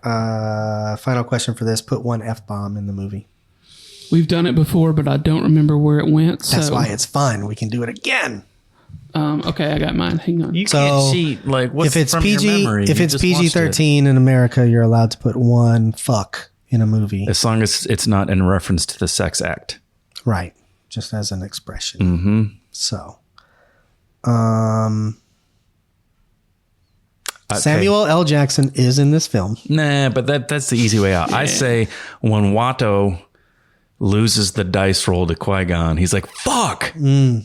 Final question for this: put one F-bomb in the movie. We've done it before, but I don't remember where it went. That's why it's fun. We can do it again. Okay, I got mine. Hang on. You can't cheat. Like, what's if it's from PG, your memory? if You it's just PG-13 in America, you're allowed to put one fuck in a movie. as long as it's not in reference to the sex act. Right. Just as an expression. Mm-hmm. So, Okay. Samuel L. Jackson is in this film. Nah, but that's the easy way out. I say when Watto loses the dice roll to Qui-Gon, he's like, "Fuck." All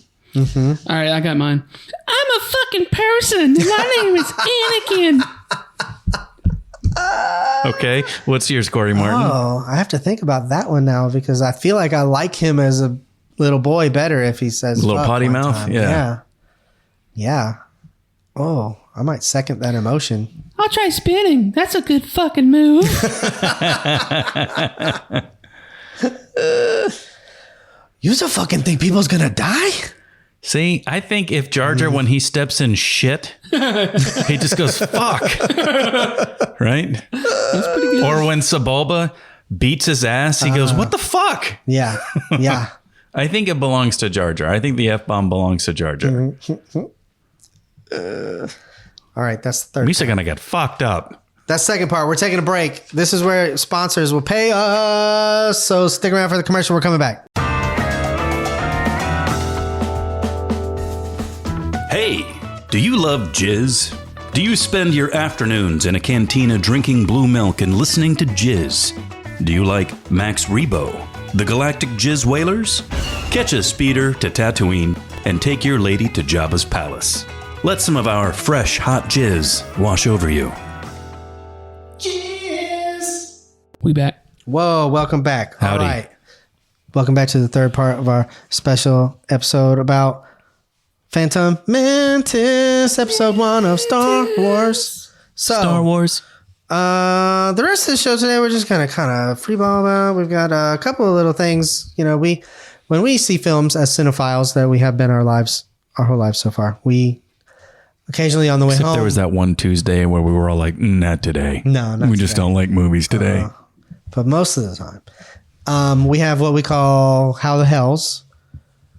right, I got mine. I'm a fucking person. My name is Anakin. Okay, what's yours, Corey Martin? Oh, I have to think about that one now because I feel like I like him as a little boy better if he says A little fuck potty one mouth? time. Yeah. Yeah. Oh, I might second that emotion. I'll try spinning. That's a good fucking move. You so fucking think people's gonna die? See, I think if Jar Jar, when he steps in shit, he just goes, "Fuck." Right? That's pretty good. Or when Sebulba beats his ass, he goes, "What the fuck?" Yeah. Yeah. I think it belongs to Jar Jar. I think the F-bomb belongs to Jar Jar. All right, that's the third. We're gonna get fucked up. That's the second part. We're taking a break. This is where sponsors will pay us. So stick around for the commercial. We're coming back. Hey, do you love jizz? Do you spend your afternoons in a cantina drinking blue milk and listening to jizz? Do you like Max Rebo, the Galactic Jizz Whalers? Catch a speeder to Tatooine and take your lady to Jabba's palace. Let some of our fresh, hot jizz wash over you. We back. Whoa, welcome back. Howdy. All right. Welcome back to the third part of our special episode about Phantom Menace, episode 1 of Star Wars. So, Star Wars. the rest of the show today, we're just gonna kind of freeball about. We've got a couple of little things. You know, when we see films as cinephiles that we have been our whole lives so far, we occasionally on the way Except home. there was that one Tuesday where we were all like, not today. No, not we just today. don't like movies today. But most of the time, we have what we call How the Hells,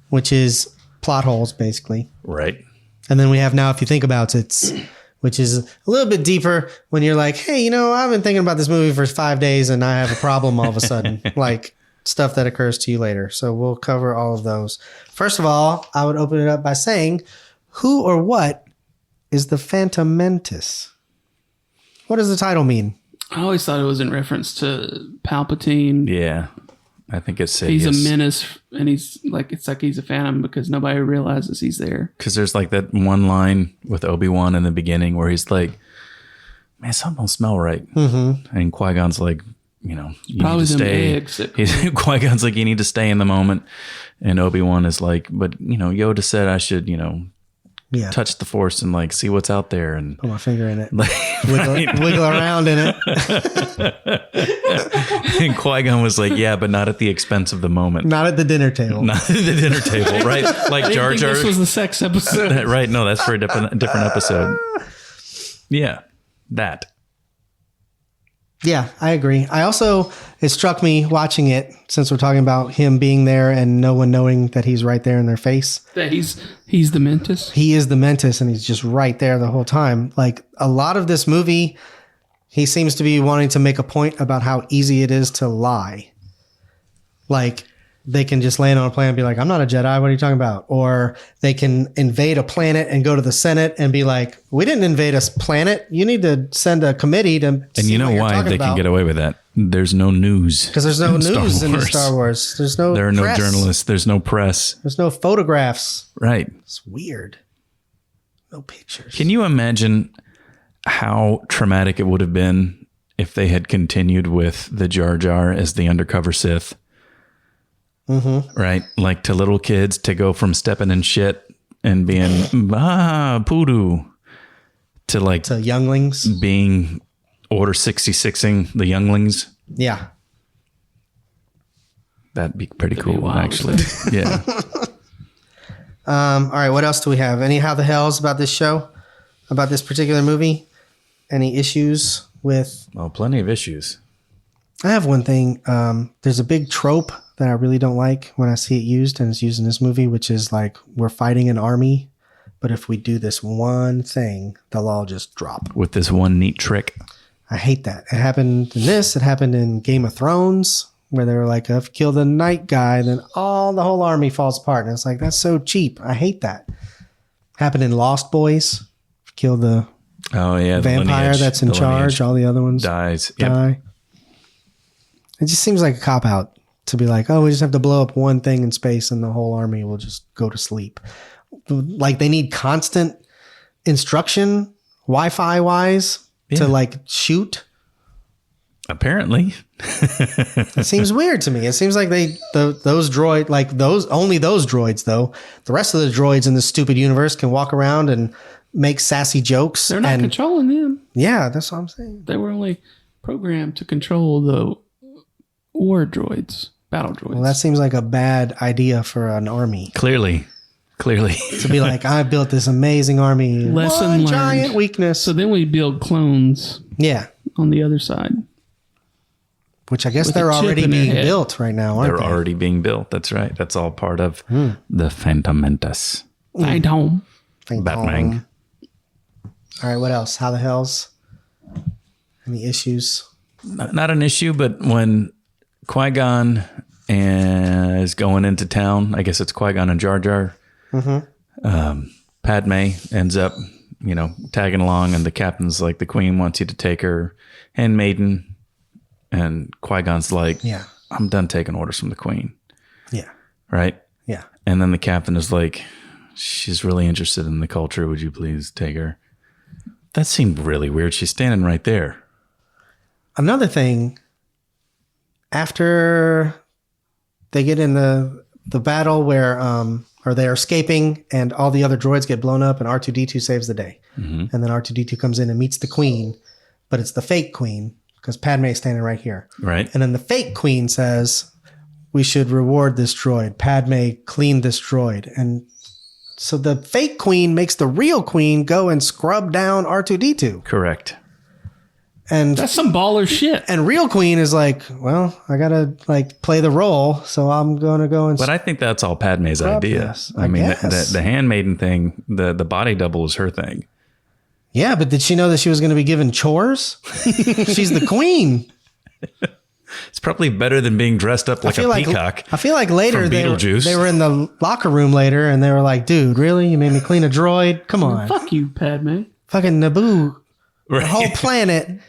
which is plot holes, basically. Right. And then we have Now If You Think About It, which is a little bit deeper when you're like, hey, you know, I've been thinking about this movie for 5 days and I have a problem all of a sudden, like stuff that occurs to you later. So we'll cover all of those. First of all, I would open it up by saying, who or what is the Phantom Menace? What does the title mean? I always thought it was in reference to Palpatine. Yeah. I think it's He's a menace, and it's like he's a phantom because nobody realizes he's there. Because there's like that one line with Obi-Wan in the beginning where he's like, man, something don't smell right. Mm-hmm. And Qui-Gon's like, you know, you Probably need to them stay. eggs. Qui-Gon's like, you need to stay in the moment. And Obi-Wan is like, but, you know, Yoda said I should, you know, touch the Force and like see what's out there and Put my finger in it. like, Wiggle around in it. And Qui-Gon was like, yeah, but not at the expense of the moment. Not at the dinner table. Not at the dinner table, right? Like I didn't Jar think Jar. this was the sex episode. Right? No, that's for a different episode. Yeah, that. Yeah, I agree. It struck me watching it, since we're talking about him being there and no one knowing that he's right there in their face. That he's the Mentis. He is the Mentis and he's just right there the whole time. Like a lot of this movie, he seems to be wanting to make a point about how easy it is to lie. Like they can just land on a planet and be like, I'm not a Jedi. What are you talking about? Or they can invade a planet and go to the Senate and be like, we didn't invade a planet. You need to send a committee to And see you know what you're why talking they about. can get away with that? There's no news. Because there's no news in Star Wars. There are no press. journalists. There's no press. There's no photographs. Right. It's weird. No pictures. Can you imagine how traumatic it would have been if they had continued with the Jar Jar as the undercover Sith? Mm-hmm. Right? Like to little kids to go from stepping in shit and being, poodoo, to like to younglings being Order 66ing the younglings. Yeah. That'd be pretty cool, actually. Yeah. All right. What else do we have? Any how the hells about this show? About this particular movie? Any issues with? Oh, plenty of issues. I have one thing. There's a big trope that I really don't like when I see it used, and it's used in this movie, which is like we're fighting an army, but if we do this one thing, they'll all just drop. With this one neat trick. I hate that. It happened in this. It happened in Game of Thrones, where they were like, if you kill the night guy, then the whole army falls apart. And it's like, that's so cheap. I hate that. Happened in Lost Boys. Kill the vampire that's in charge. All the other ones die. Yep. It just seems like a cop-out to be like, we just have to blow up one thing in space and the whole army will just go to sleep. Like they need constant instruction, Wi-Fi wise, to like shoot. Apparently. It seems weird to me. It seems like those droids though. The rest of the droids in this stupid universe can walk around and make sassy jokes. They're not controlling them. Yeah, that's what I'm saying. They were only programmed to control the war droids, battle droids. Well, that seems like a bad idea for an army. Clearly. To be like, I built this amazing army. Lesson learned. Giant weakness. So then we build clones. Yeah. On the other side. Which I guess they're already being built right now, aren't they? They're already being built. That's right. That's all part of the Phantom Menace. Phantom. Batman. All right, what else? How the hells? Any issues? Not an issue, but when Qui-Gon is going into town, I guess it's Qui-Gon and Jar Jar. Padme ends up, tagging along, and the captain's like, the queen wants you to take her handmaiden. And Qui-Gon's like, yeah, I'm done taking orders from the queen. Yeah. Right? Yeah. And then the captain is like, she's really interested in the culture. Would you please take her? That seemed really weird. She's standing right there. Another thing, after they get in the battle where, or they're escaping and all the other droids get blown up and R2-D2 saves the day. And then R2-D2 comes in and meets the queen, but it's the fake queen because Padme is standing right here. Right. And then the fake queen says, we should reward this droid. Padme cleaned this droid. And so the fake queen makes the real queen go and scrub down R2-D2. Correct. And that's some baller shit. And real queen is like, well, I gotta like play the role, so I'm gonna go and. But I think that's all Padme's idea. This, I mean, the handmaiden thing, the body double is her thing. Yeah, but did she know that she was going to be given chores? She's the queen. It's probably better than being dressed up like a peacock. I feel like later they were in the locker room later, and they were like, "Dude, really? You made me clean a droid? Come on, fuck you, Padme. Fucking Naboo, the whole planet."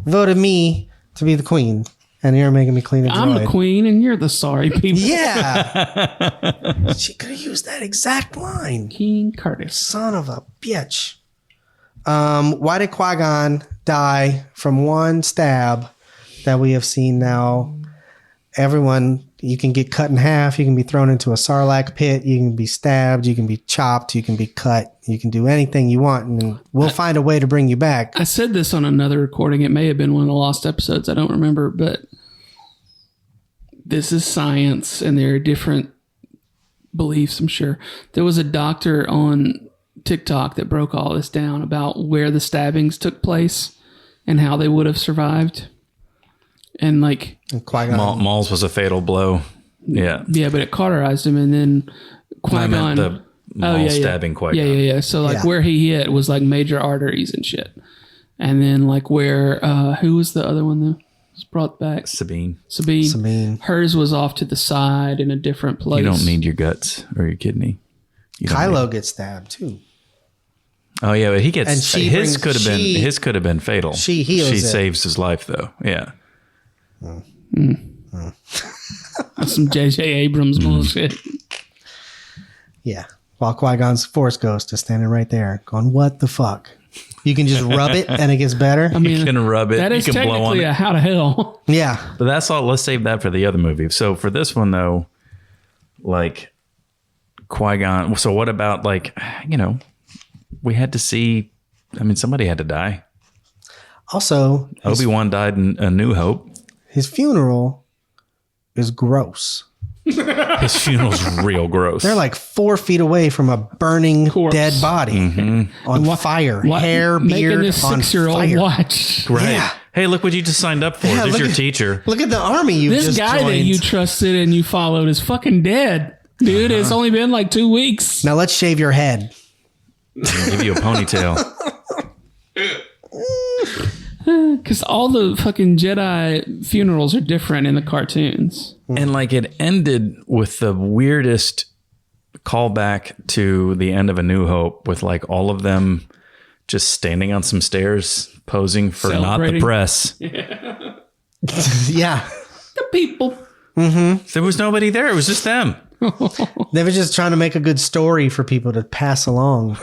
Voted me to be the queen, and you're making me clean a droid. I'm the queen, and you're the sorry people. Yeah. She could have used that exact line. King Curtis. Son of a bitch. Why did Qui-Gon die from one stab that we have seen now? Everyone, you can get cut in half. You can be thrown into a Sarlacc pit. You can be stabbed. You can be chopped. You can be cut. You can do anything you want, and we'll find a way to bring you back. I said this on another recording. It may have been one of the lost episodes. I don't remember, but this is science, and there are different beliefs, I'm sure. There was a doctor on TikTok that broke all this down about where the stabbings took place and how they would have survived. And like Maul's was a fatal blow. Yeah. Yeah, but it cauterized him, and then Qui-Gon. The Maul stabbing Qui-Gon. Yeah. So like where he hit was like major arteries and shit. And then like where who was the other one that was brought back? Sabine. Sabine. Hers was off to the side in a different place. You don't need your guts or your kidney. Kylo gets stabbed too. Oh yeah, but he gets his could have been fatal. She heals She it. saves his life though. Yeah. That's some J.J. Abrams bullshit. Yeah. While Qui-Gon's Force Ghost is standing right there going, what the fuck? You can just rub it and it gets better? I mean, You can rub it. that is you can blow on technically it. a how to hell. Yeah. But that's all. Let's save that for the other movie. So for this one, though, like Qui-Gon. So what about, like, we had to see, somebody had to die. Also, Obi-Wan died in A New Hope. his funeral is gross. His funeral's real gross. They're like 4 feet away from a burning Corpse. dead body on fire. Hair, Making beard, this on 6-year-old fire. watch. right. Yeah. Hey, look what you just signed up for. Yeah, There's look your at- teacher. Look at the army you This just guy joined. that you trusted and you followed is fucking dead. Dude, it's only been like 2 weeks. Now let's shave your head. I'll give you a ponytail. Because all the fucking Jedi funerals are different in the cartoons. And like it ended with the weirdest callback to the end of A New Hope with like all of them just standing on some stairs posing for not the Celebrating. press. Yeah. The people. There was nobody there. It was just them. They were just trying to make a good story for people to pass along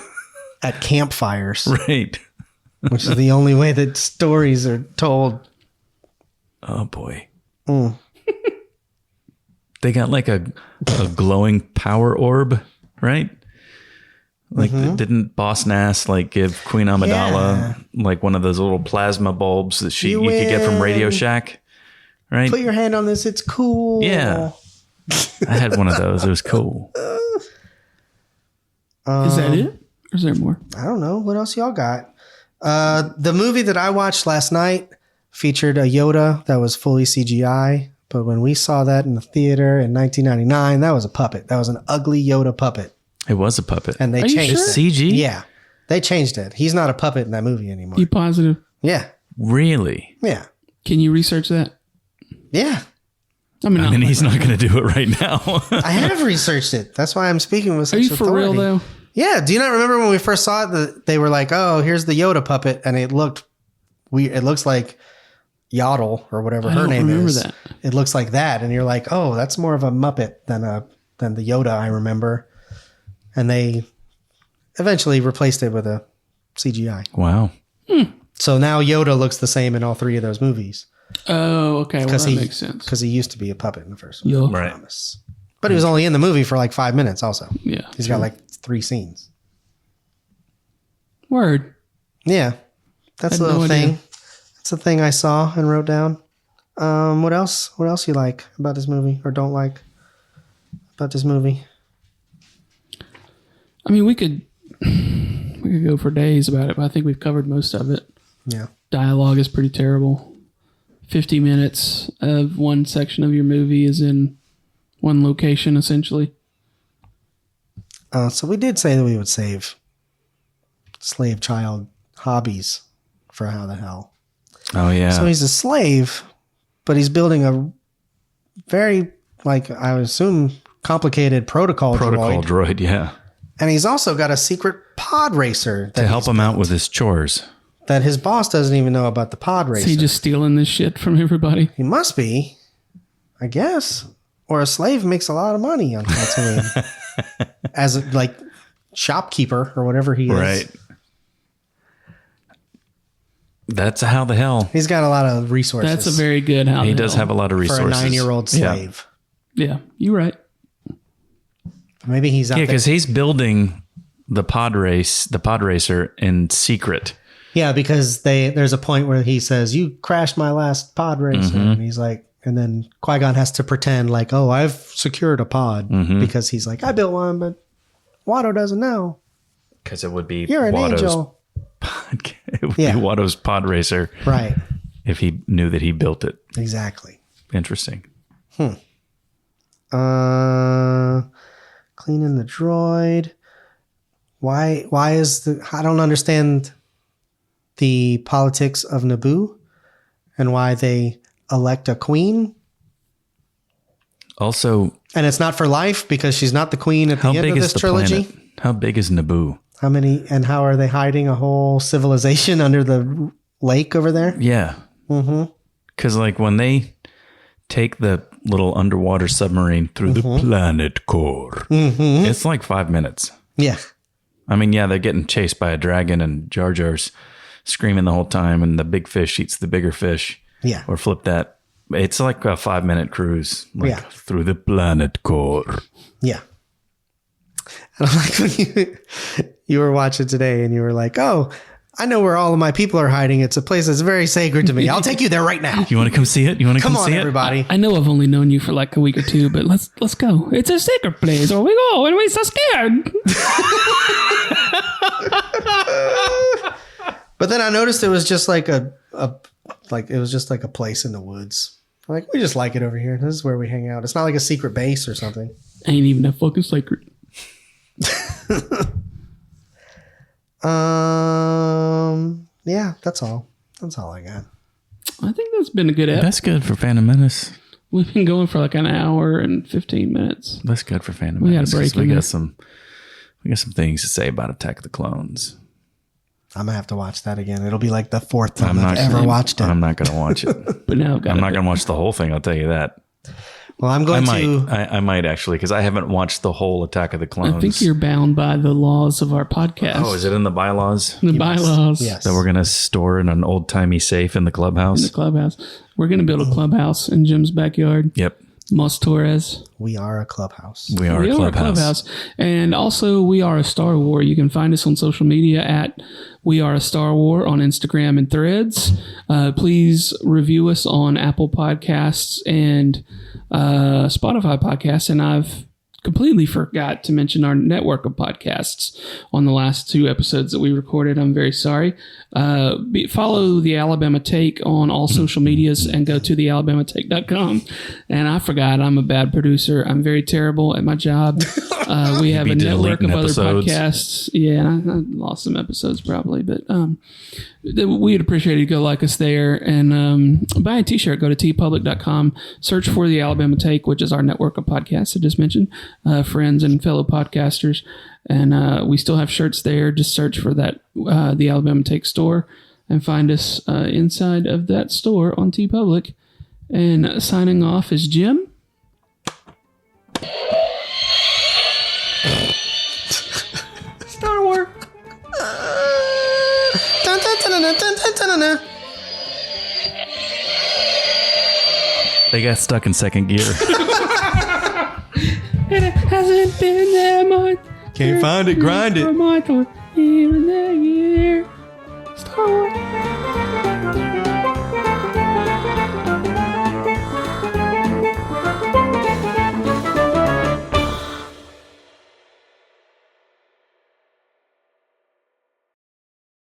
at campfires, Right. which is the only way that stories are told. Oh boy. They got like a glowing power orb, right? Like didn't Boss Nass like give Queen Amidala like one of those little plasma bulbs that you could get from Radio win. Shack? Right? Put your hand on this. It's cool. Yeah. I had one of those. It was cool. Is that it? Or is there more? I don't know. What else y'all got? The movie that I watched last night featured a Yoda that was fully CGI. But when we saw that in the theater in 1999, that was a puppet. That was an ugly Yoda puppet. It was a puppet. And they Are you changed sure? it. CG? Yeah. They changed it. He's not a puppet in that movie anymore. You positive? Yeah. Really? Yeah. Can you research that? Yeah. I mean, And he's not going to do it right now. I have researched it. That's why I'm speaking with such are you for real authority. though? Yeah. Do you not remember when we first saw it that they were like, oh, here's the Yoda puppet, and it looked weird. It looks like Yaddle or whatever I her don't name remember is. that. It looks like that, and you're like, oh, that's more of a Muppet than the Yoda I remember. And they eventually replaced it with a CGI. Wow. So now Yoda looks the same in all 3 of those movies Oh, okay. Well, because that makes sense. he used to be a puppet in the first one. Yeah. Right. Promise. But he was only in the movie for like 5 minutes. Also, Yeah. he's got like 3 scenes. Word. Yeah, that's Had a little no thing. idea. That's a thing I saw and wrote down. What else? What else you like about this movie or don't like about this movie? I mean, we could go for days about it, but I think we've covered most of it. Yeah. Dialogue is pretty terrible. 50 minutes of one section of your movie is in one location, essentially. So we did say that we would save slave child hobbies for how the hell. Oh, yeah. So he's a slave, but he's building a very, like, I would assume, complicated protocol droid. droid, yeah. And he's also got a secret pod racer To help him out with his chores. that his boss doesn't even know about the pod racer. Is he just stealing this shit from everybody? He must be, I guess. Or a slave makes a lot of money on Tatooine. As a, like, shopkeeper or whatever he is. Right. That's how the hell. He's got a lot of resources. That's a very good how He the does hell. have a lot of for resources. a 9-year-old Yeah. slave. Yeah, you're right. Maybe he's out Yeah, there. because he's building the pod racer in secret. Yeah, because there's a point where he says, "You crashed my last pod racer," and he's like, and then Qui-Gon has to pretend like, "Oh, I've secured a pod," because he's like, "I built one, but Watto doesn't know. Because it would be You're an Watto's angel." it would Yeah. be Watto's pod racer Right? if he knew that he built it. Exactly. Interesting. Cleaning the droid. Why is I don't understand the politics of Naboo and why they elect a queen. Also, And it's not for life because she's not the queen at the how end big of is this the trilogy. planet? How big is Naboo? How many and how are they hiding a whole civilization under the lake over there? Yeah. Because like when they take the little underwater submarine through the planet core. It's like 5 minutes. Yeah. I mean, yeah, they're getting chased by a dragon and Jar Jar's screaming the whole time and the big fish eats the bigger fish. Yeah. Or flip that. It's like a 5-minute cruise through the planet core. Yeah. And I'm like, when you were watching today and you were like, oh, I know where all of my people are hiding. It's a place that's very sacred to me. I'll take you there right now. You want to come see it? You want to come on, see everybody. I know I've only known you for like a week or two, but let's go. It's a secret place where we go and we're so scared. But then I noticed it was just like it was just like a place in the woods. Like, we just like it over here. This is where we hang out. It's not like a secret base or something. Ain't even that fucking secret. Yeah, that's all. That's all I got. I think that's been a good episode. That's good for Phantom Menace. We've been going for like an hour and 15 minutes. That's good for Phantom We got a Menace. break 'Cause we in got some things to say about Attack of the Clones. I'm gonna have to watch that again. It'll be like the fourth time I've ever watched it. I'm not going to watch it. But now I've got I'm not going to watch the whole thing. I'll tell you that. Well, I'm going to. I might actually, because I haven't watched the whole Attack of the Clones. I think you're bound by the laws of our podcast. Oh, is it in the bylaws? The bylaws. Yes. That we're going to store in an old timey safe in the clubhouse? In the clubhouse. We're going to build a clubhouse in Jim's backyard. Yep. Moss Torres. We are a clubhouse. We are a clubhouse. And also, we are a Star War. You can find us on social media at We Are a Star War on Instagram and Threads. Please review us on Apple Podcasts and Spotify Podcasts. And I've completely forgot to mention our network of podcasts on the last 2 episodes that we recorded. I'm very sorry. Follow the Alabama Take on all social medias and go to thealabamatake.com. And I forgot, I'm a bad producer. I'm very terrible at my job. We have a network of other podcasts. Yeah, I lost some episodes probably, but we'd appreciate it to go like us there and buy a t-shirt. Go to tpublic.com, search for the Alabama Take, which is our network of podcasts I just mentioned, friends and fellow podcasters. And we still have shirts there. Just search for that, the Alabama Take store, and find us inside of that store on TeePublic. And signing off is Jim. Star Wars. Dun, dun, dun, dun, dun, dun, dun, dun. They got stuck in second gear. It hasn't been that much. Can't find it, grind it. Even that year. Star Wars.